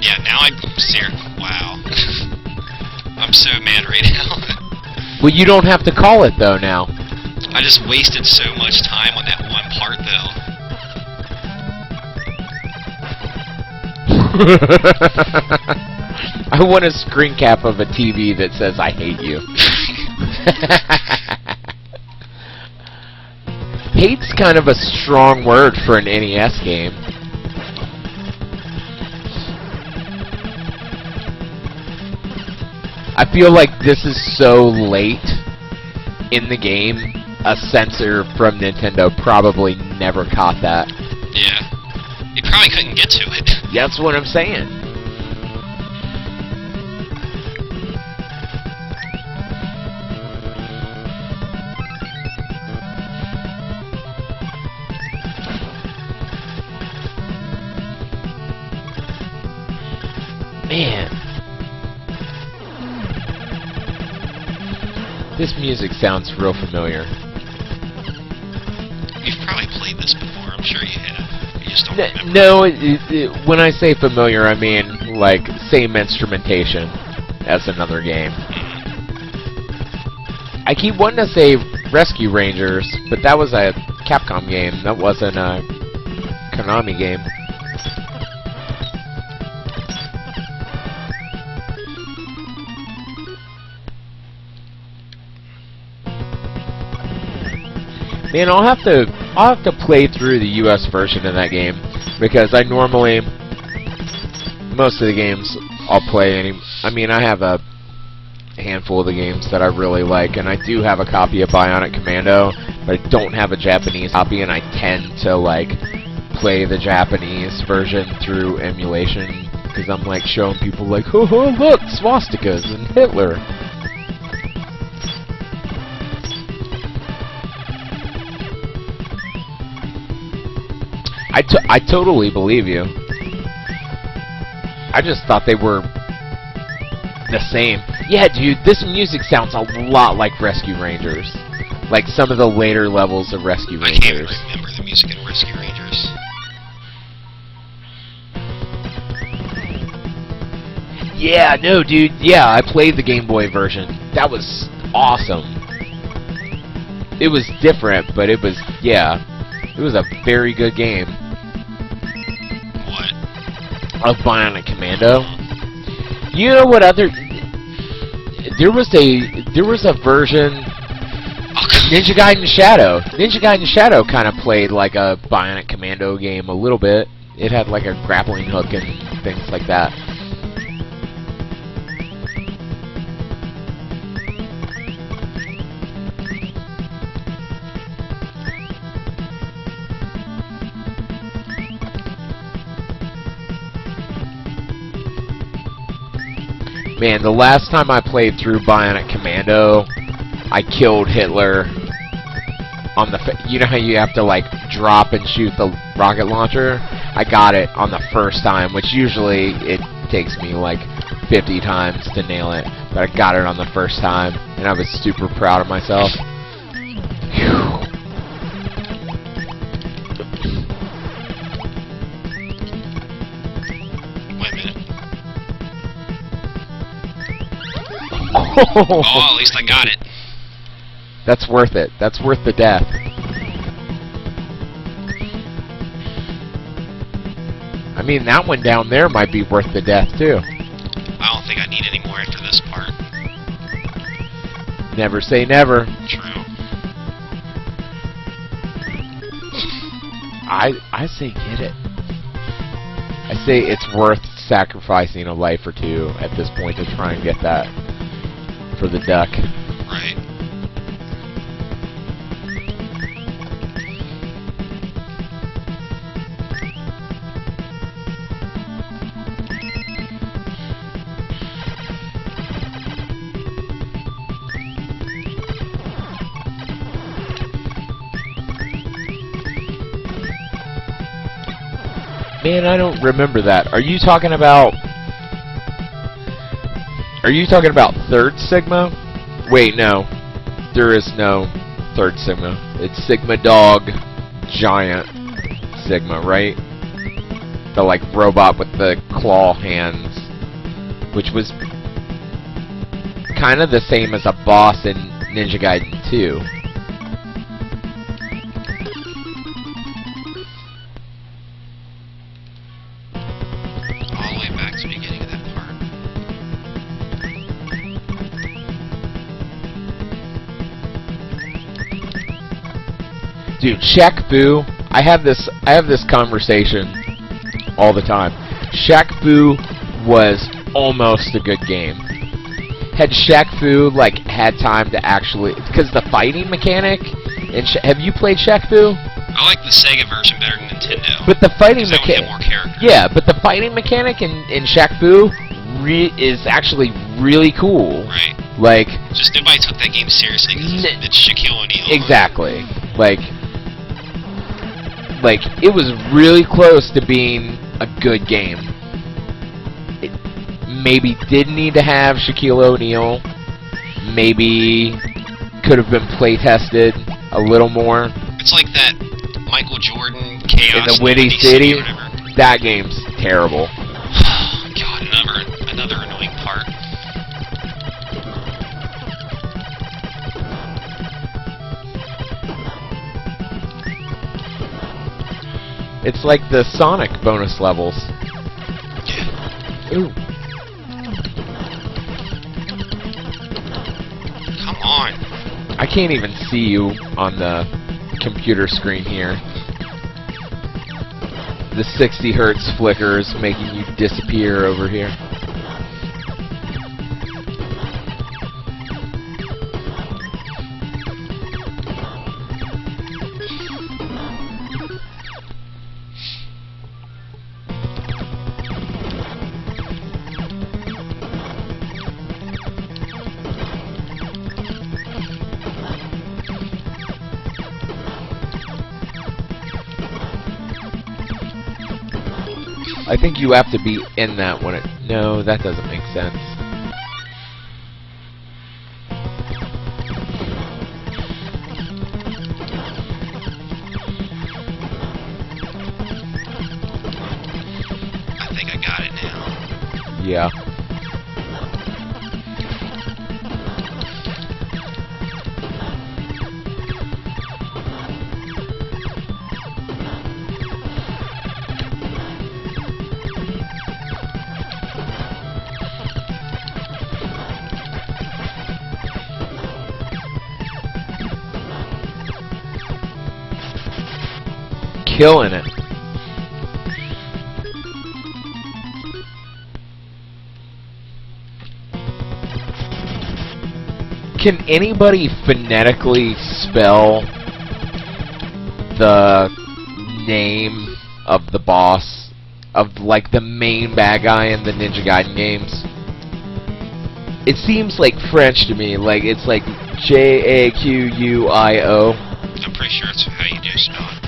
Yeah, now I'm serious. Wow. I'm so mad right now. Well, you don't have to call it, though, now. I just wasted so much time on that one part, though. I want a screen cap of a TV that says, I hate you. Hate's kind of a strong word for an NES game. I feel like this is so late in the game, a censor from Nintendo probably never caught that. Yeah. You probably couldn't get to it. That's what I'm saying. Man. This music sounds real familiar. You've probably played this before, I'm sure you have. You just don't remember. No, when I say familiar, I mean, like, same instrumentation as another game. I keep wanting to say Rescue Rangers, but that was a Capcom game. That wasn't a Konami game. Man, I'll have to I'll have to play through the US version of that game, because I normally, most of the games I'll play I mean, I have a handful of the games that I really like, and I do have a copy of Bionic Commando, but I don't have a Japanese copy, and I tend to, like, play the Japanese version through emulation, because I'm, like, showing people, like, oh, look, swastikas and Hitler. I totally believe you. I just thought they were the same. Yeah, dude, this music sounds a lot like Rescue Rangers. Like some of the later levels of Rescue Rangers. I can't remember the music in Rescue Rangers. Yeah, no, dude. Yeah, I played the Game Boy version. That was awesome. It was different, but it was, yeah. It was a very good game. What? Of Bionic Commando. You know what other... There was a version... Ninja Gaiden Shadow. Ninja Gaiden Shadow kind of played like a Bionic Commando game a little bit. It had like a grappling hook and things like that. Man, the last time I played through Bionic Commando, I killed Hitler on the... You know how you have to, like, drop and shoot the rocket launcher? I got it on the first time, which usually it takes me, like, 50 times to nail it. But I got it on the first time, and I was super proud of myself. Whew. Oh, at least I got it. That's worth it. That's worth the death. I mean, that one down there might be worth the death, too. I don't think I need any more after this part. Never say never. True. I say get it. I say it's worth sacrificing a life or two at this point to try and get that. For the duck. Right. Man, I don't remember that. Are you talking about... Are you talking about Third Sigma? Wait, no. There is no Third Sigma. It's Sigma Dog Giant Sigma, right? The, like, robot with the claw hands. Which was kind of the same as a boss in Ninja Gaiden 2. All the way back to the beginning of that part. Dude, Shaq Fu, I have this conversation all the time. Shaq Fu was almost a good game. Had Shaq Fu like had time to actually, because the fighting mechanic, and have you played Shaq Fu? I like the Sega version better than Nintendo. But the fighting mechanic, more characters. Yeah, but the fighting mechanic in Shaq Fu is actually really cool. Right. Like, just nobody took that game seriously because it's Shaquille O'Neal. Exactly. Like, it was really close to being a good game. It maybe did need to have Shaquille O'Neal. Maybe could have been play tested a little more. It's like that Michael Jordan Chaos in the Windy City. Or whatever. That game's terrible. God, another annoying part. It's like the Sonic bonus levels. Yeah. Ooh. Come on. I can't even see you on the computer screen here. The 60 hertz flicker is making you disappear over here. I think you have to be in that when it... No, that doesn't make sense. I think I got it now. Yeah. Killing it. Can anybody phonetically spell the name of the boss, of like the main bad guy in the Ninja Gaiden games? It seems like French to me, like it's like J-A-Q-U-I-O. I'm pretty sure it's how you do spell it.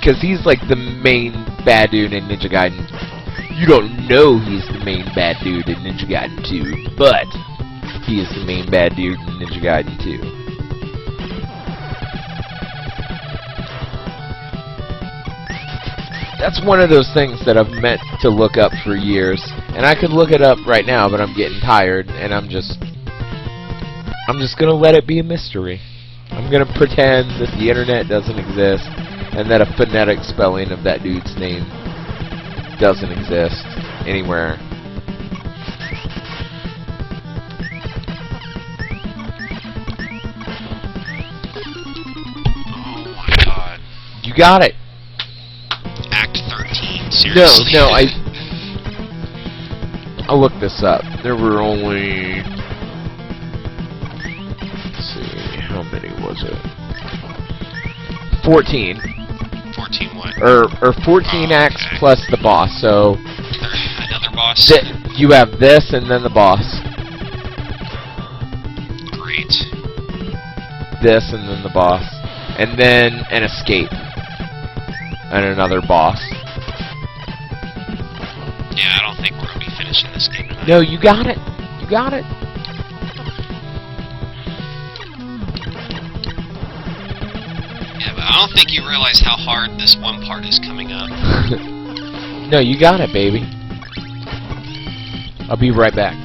Cause he's like the main bad dude in Ninja Gaiden. You don't know he's the main bad dude in Ninja Gaiden 2, but he is the main bad dude in Ninja Gaiden 2. That's one of those things that I've meant to look up for years. And I could look it up right now, but I'm getting tired, and I'm just gonna let it be a mystery. I'm gonna pretend that the internet doesn't exist, and that a phonetic spelling of that dude's name doesn't exist anywhere. Oh my god. You got it. Act 13, seriously? No, I'll look this up. There were only... Let's see, how many was it? 14. 14 what? Or 14 acts okay. plus the boss, so... Another boss? You have this and then the boss. Great. This and then the boss. And then an escape. And another boss. Yeah, I don't think we're going to be finishing this game tonight. No, you got it. You got it. Yeah, but I don't think you realize how hard this one part is coming up. No, you got it, baby. I'll be right back.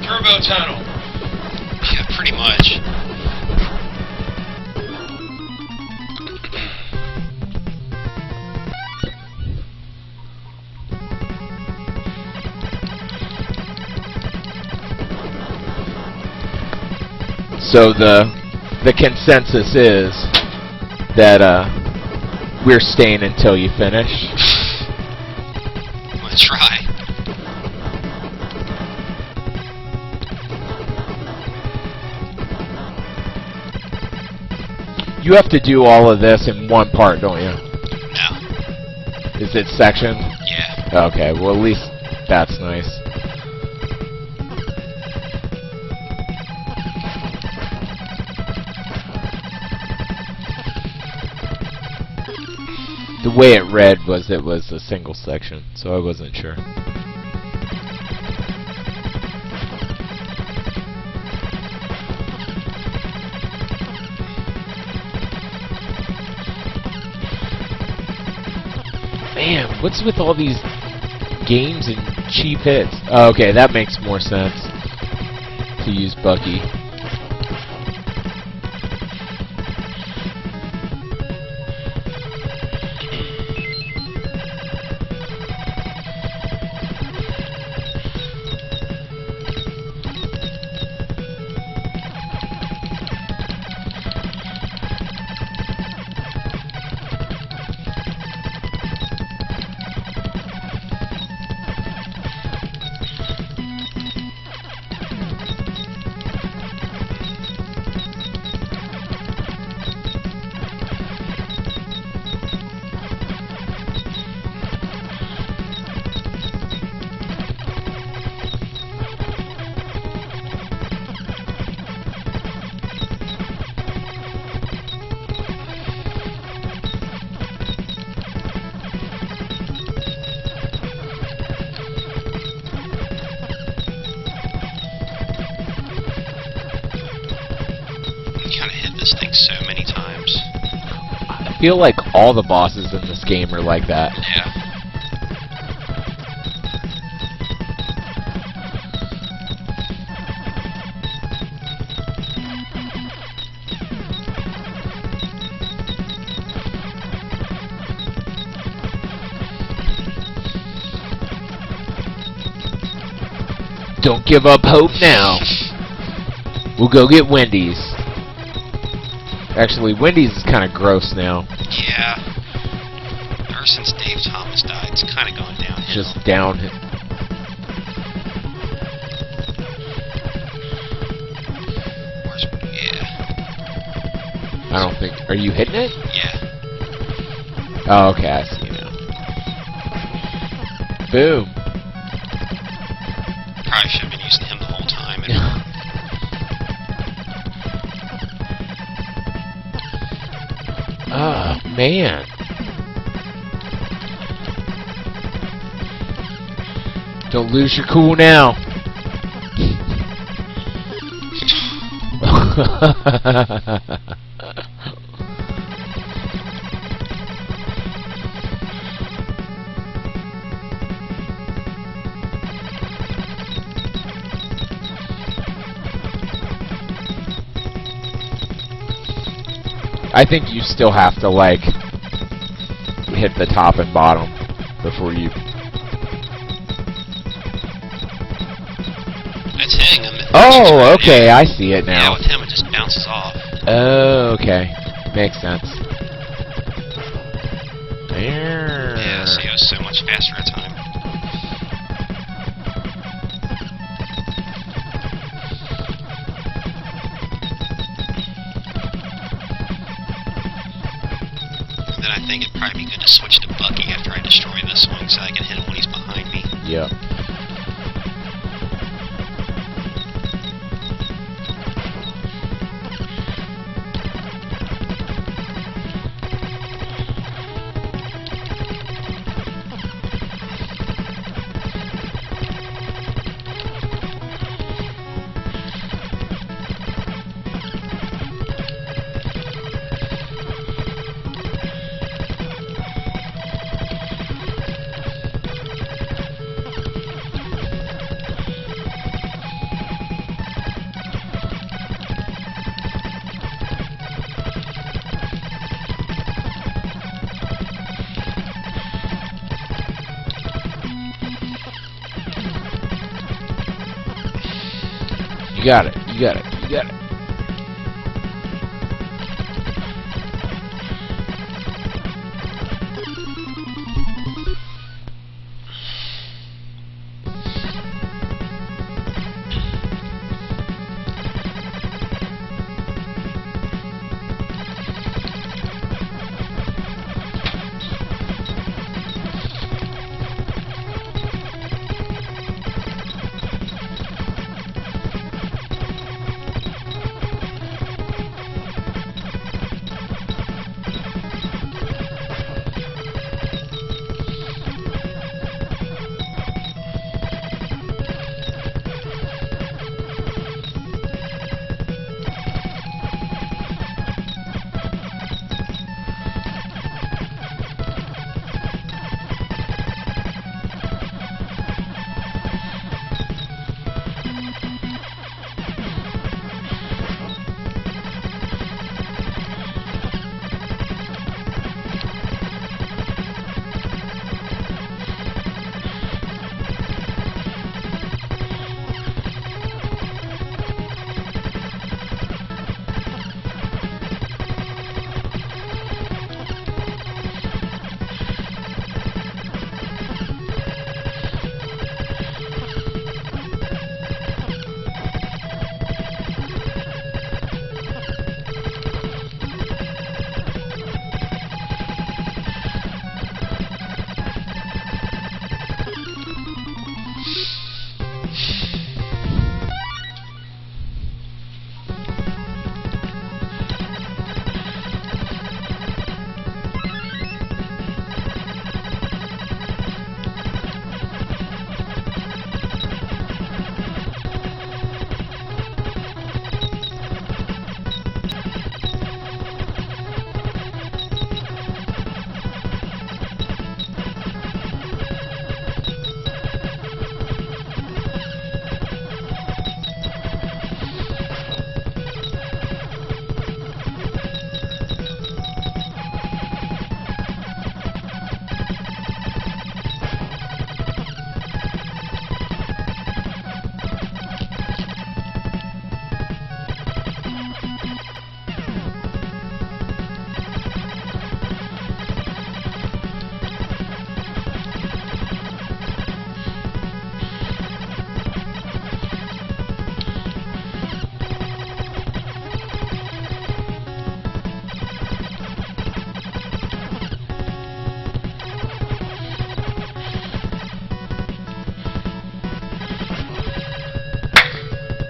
Turbo tunnel. Yeah, pretty much. So the consensus is that we're staying until you finish. I'm gonna try. You have to do all of this in one part, don't you? No. Is it sectioned? Yeah. Okay, well at least that's nice. The way it read was it was a single section, so I wasn't sure. Man, what's with all these games and cheap hits? Oh, okay, that makes more sense to use Bucky. Kind of hit this thing so many times. I feel like all the bosses in this game are like that. Yeah. Don't give up hope now. We'll go get Wendy's. Actually, Wendy's is kind of gross now. Yeah. Ever since Dave Thomas died, it's kind of gone downhill. Just down. Yeah. I don't think. Are you hitting it? Yeah. Oh, okay, I see now. Boom. Probably should have been using him the whole time. Oh, man. Don't lose your cool now. I think you still have to, like, hit the top and bottom before you... It's hitting him. Oh, okay, I see it now. Yeah, with him it just bounces off. Oh, okay. Makes sense. Yeah, so he goes so much faster at a time. And then I think it'd probably be good to switch to Bucky after I destroy this one so I can hit him when he's behind me. Yep. You got it. You got it. You got it.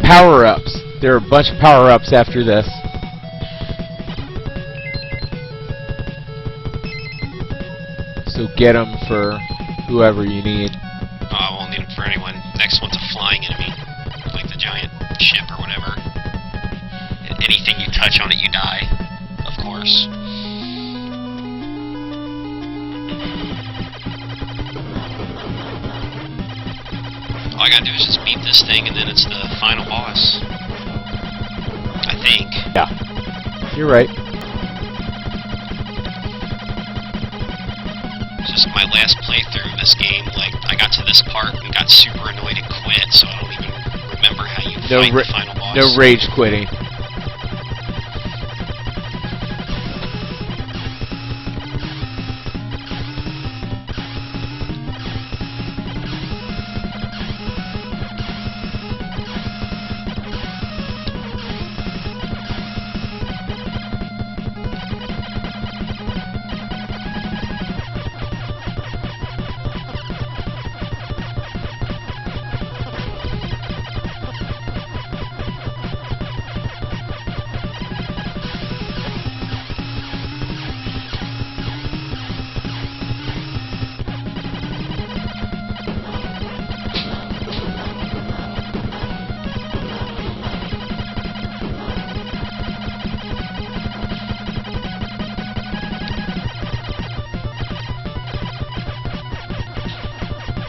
Power-ups. There are a bunch of power-ups after this. So get them for whoever you need. Oh, I won't need them for anyone. Next one's a flying enemy. Like the giant ship or whatever. Anything you touch on it, you die. Of course. All I gotta do is just beat this thing and then it's the final boss. I think. Yeah. You're right. Just my last playthrough of this game, like, I got to this part and got super annoyed and quit, so I don't even remember how you fight the final boss. No rage quitting.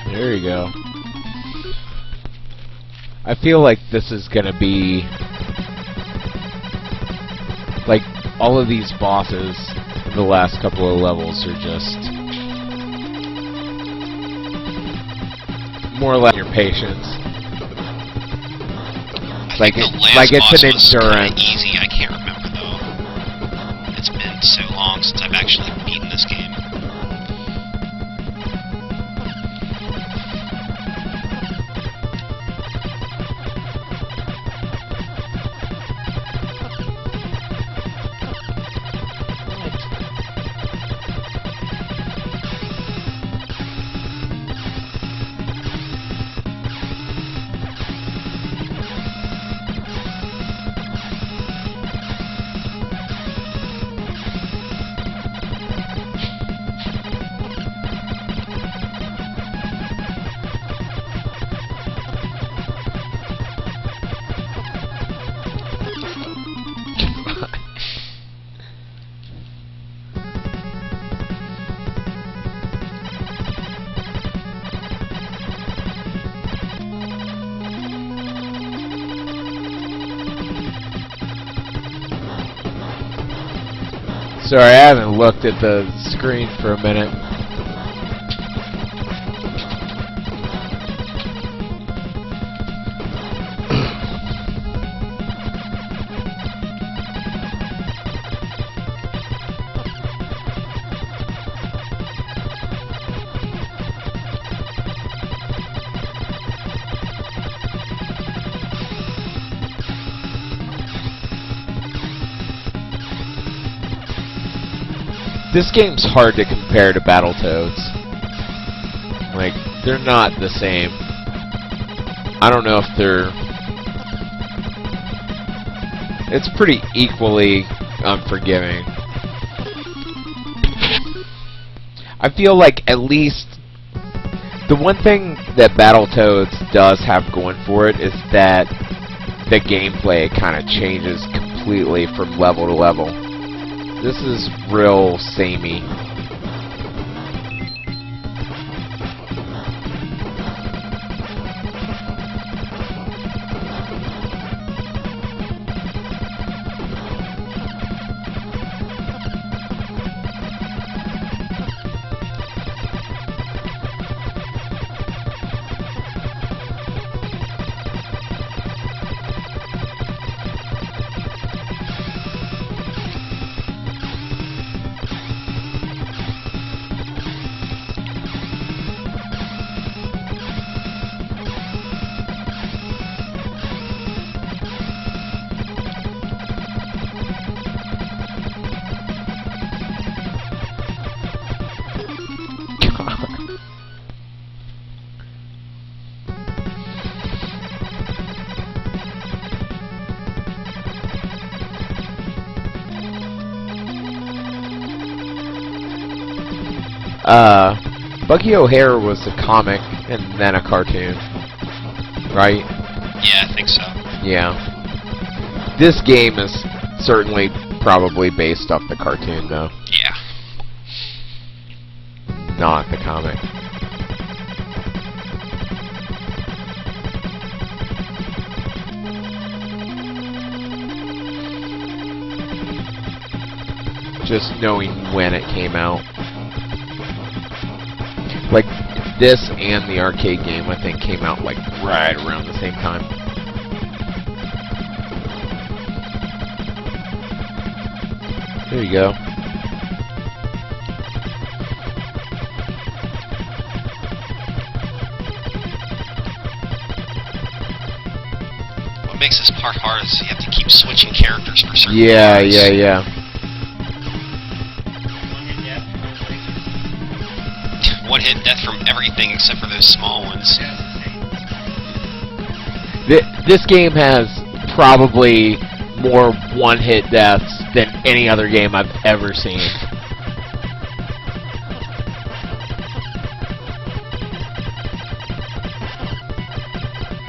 There you go. I feel like this is gonna be like all of these bosses in the last couple of levels are just more or less your patience. I I think the last like it's boss an was kinda endurance. easy. I can't remember though. It's been so long since I've actually beaten this game. Sorry, I haven't looked at the screen for a minute. This game's hard to compare to Battletoads. Like, they're not the same. I don't know if they're... It's pretty equally unforgiving. I feel like at least... The one thing that Battletoads does have going for it is that the gameplay kind of changes completely from level to level. This is real samey. Bucky O'Hare was a comic and then a cartoon, right? Yeah, I think so. Yeah. This game is certainly probably based off the cartoon, though. Yeah. Not the comic. Just knowing when it came out. Like, this and the arcade game, I think, came out, like, right around the same time. There you go. What makes this part hard is you have to keep switching characters for certain Yeah, parts. yeah. One-hit death from everything except for those small ones. This game has probably more one-hit deaths than any other game I've ever seen.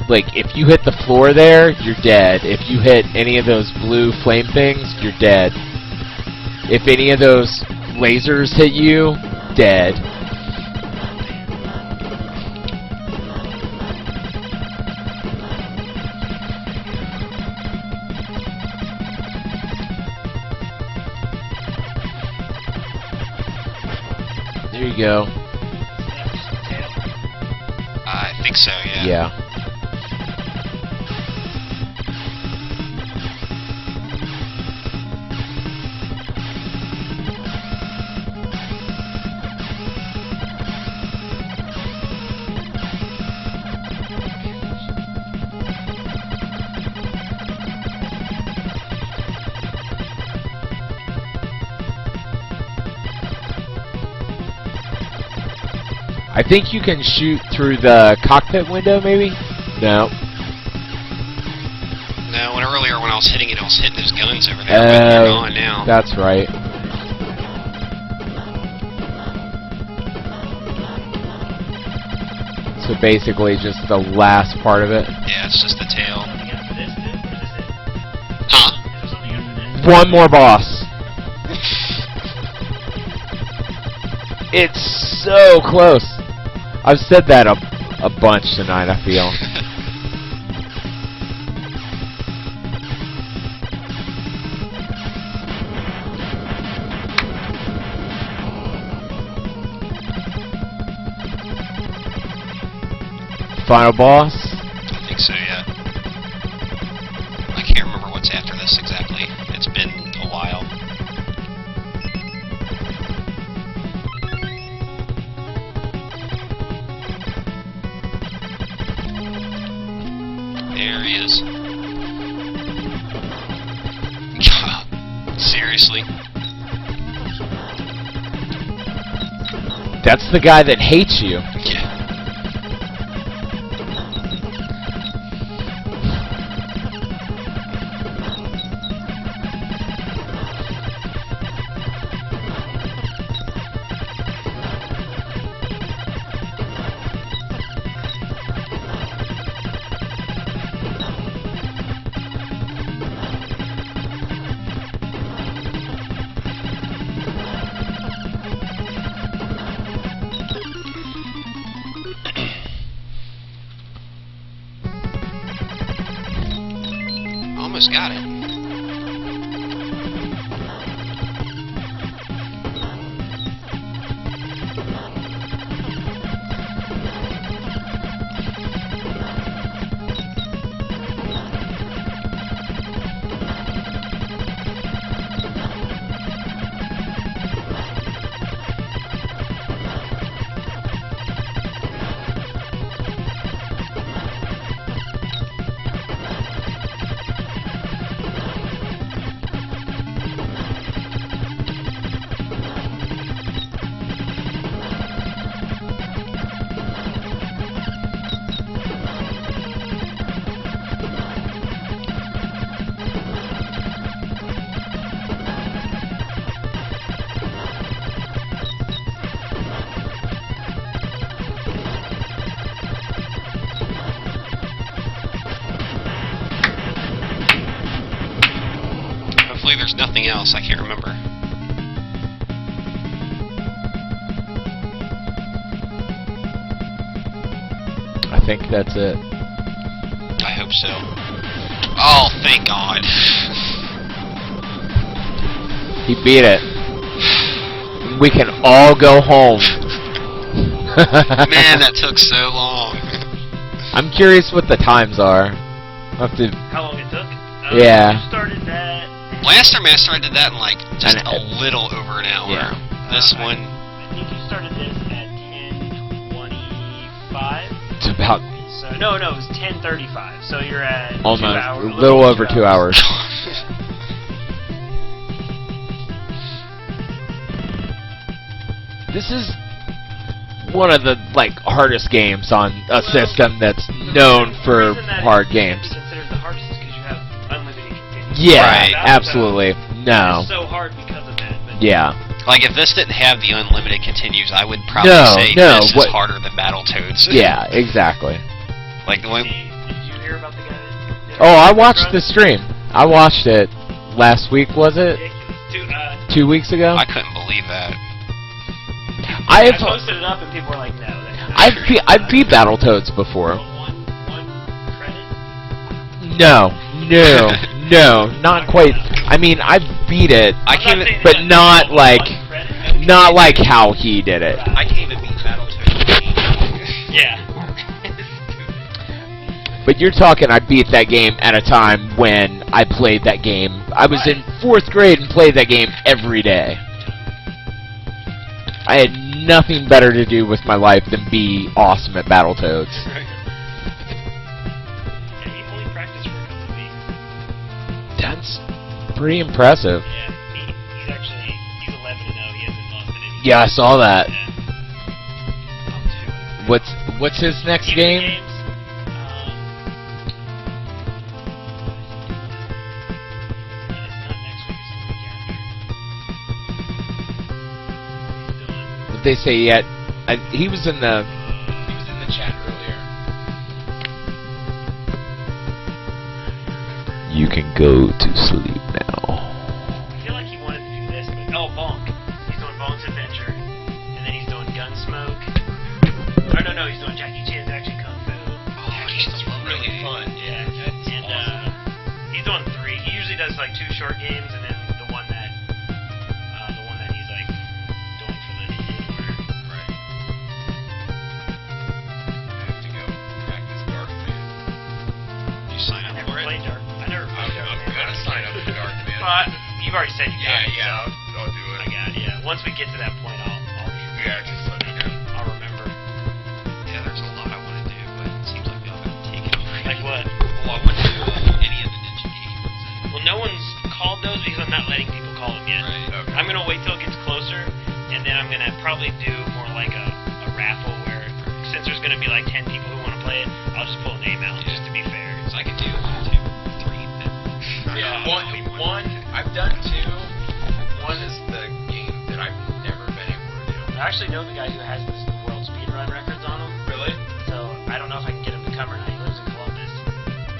Like, if you hit the floor there, you're dead. If you hit any of those blue flame things, you're dead. If any of those lasers hit you, dead. There you go. I think so, yeah. Yeah. I think you can shoot through the cockpit window, maybe? No. No, earlier when I was hitting it, I was hitting those guns over there, but they're gone now. That's right. So basically just the last part of it. Yeah, it's just the tail. Something after this, dude? Or is it? Huh? Is there something after this? One more boss. It's so close. I've said that a bunch tonight, I feel. Final boss? I think so, yeah. I can't remember what's after this exactly. It's been a while. There he is. Seriously? That's the guy that hates you. Yeah. Almost got it. Hopefully there's nothing else. I can't remember. I think that's it. I hope so. Oh, thank God. He beat it. We can all go home. Man, that took so long. I'm curious what the times are. I'll have to. How long it took? Yeah. You started that. Blaster Master, I did that in like just And a little over an hour. Yeah. This one, I think you started this at 10:25. It's about So no, it was 10:35. So you're at almost 2 hours. a little over 2 hours. This is one of the hardest games on a system that's known for hard games. It can't be considered the hardest is because you have unlimited continues. Yeah, Right. absolutely. No. It's so hard because of that. But Yeah. like if this didn't have the unlimited continues, I would probably No, say no, this is what- harder than Battletoads. Yeah, exactly. Like the one. Did you hear about the guy that Oh, I watched the stream. I watched it last week, was it? Ridiculous. 2 weeks ago? I couldn't believe that. I posted it up and people were like, no. I've beat Battletoads before. One credit? No, not quite. I mean, I've beat it, I can't even, but not like how he did it. I can't even beat Battletoads. Yeah. But you're talking I beat that game at a time when I played that game. I was in 4th grade and played that game every day. I had nothing better to do with my life than be awesome at Battletoads. Yeah, he only practiced for a couple of weeks. That's pretty impressive. Yeah, he's 11-0. He hasn't lost at any. Yeah, I saw that. Yeah. What's his next Even game? Games, it's not next week, it's the week after. What they say yet? He was in the chat earlier. You can go to sleep now. I feel like he wanted to do this, but Bonk. He's doing Bonk's Adventure, and then he's doing Gunsmoke. Or no, he's doing Jackie Chan's Action Kung Fu. Oh, Jackie Chan's really fun. Yeah, and awesome. He's doing 3. He usually does like 2 short games, and then the one that he's like doing for the Nintendo. Right. I have to go practice Dark Man. You sign up for it? I never played Dark Man. I'm gonna sign up for Dark Man. Well, you've already said you can. Yeah, So I'll do it. I got it. Yeah. Once we get to that point, I'll Just let me know. I'll remember. Yeah, there's a lot I want to do, but it seems like y'all got taken over. Like what? Well, I want to do any of the Ninja games. Well, no one's called those because I'm not letting people call them yet. Right. Okay. I'm gonna wait till it gets closer, and then I'm gonna probably do more like a raffle where, since there's gonna be like 10 people who want to play it, I'll just pull a name out just to be fair. So I could do 2, 3, then. Yeah, one. I've done 2. One is the game that I've never been able to do. I actually know the guy who has the world speedrun records on him, Really? so I don't know if I can get him to come or not. He lives in Columbus.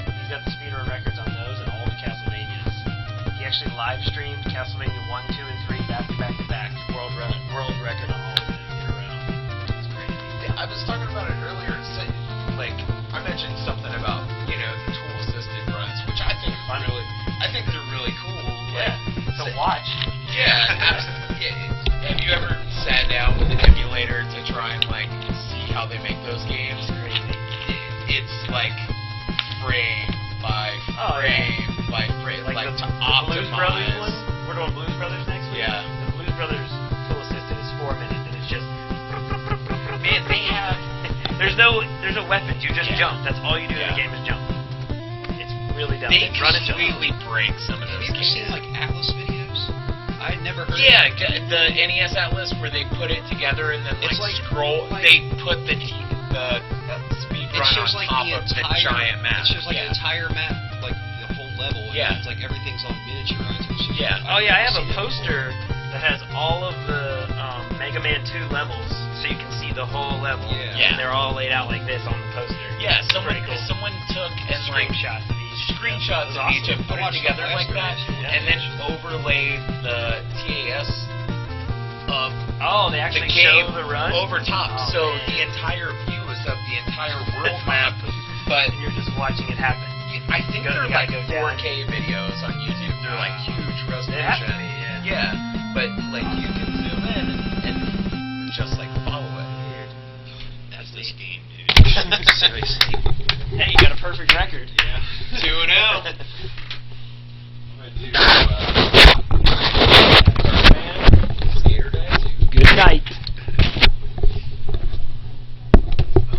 He's got the speedrun records on those and all the Castlevanias. He actually live streamed Castlevania 1, 2, and 3 back to back to back. World record on all of them in a row. That's crazy. Yeah, I was talking about it earlier. Like, I mentioned something about, the tool-assisted runs, which I think they're really cool. Yeah, Like, so watch. Yeah, absolutely. Yeah. Have you ever sat down with an emulator to try and, like, see how they make those games? Crazy. It's like frame by frame by frame, like the to Blues Brothers optimize. one. We're doing Blues Brothers next week. Yeah. The Blues Brothers full assisted is 4 minutes, and it's just. Man, they have. There's no weapons. You just Yeah. jump. That's all you do in the Yeah. game is jump. It's really dumb. They run into completely break some of Have those you ever games. seen like Atlas videos? I'd never heard. Yeah, the NES Atlas where they put it together and then It's like- scroll. like- They put the speed It run shows on like top the of the entire giant map. It shows like yeah. the entire map, like the whole level. And Yeah. It's like everything's all miniaturized. It's just, Yeah. Oh yeah, I have I've a seen that poster that has all of the Mega Man 2 levels, so you can see the whole level. Yeah. And they're all laid out like this on the poster. Yeah, someone Pretty cool. took and like Screenshots of each. screenshots Yeah, of it was each and awesome. put I it watched together the like that, last one. Yeah. and then overlaid the TAS of Oh, they the actually game show the run? over top, Oh, so man. the entire view is of the entire world map. But And you're just watching it happen. I think You they're gotta like go down. 4K videos on YouTube. They're like huge They have to resolution. be, Yeah, but like you can zoom in and just like follow it. That's this game, dude. Seriously. Hey, you got a perfect record. Yeah. 2-0. I'm gonna do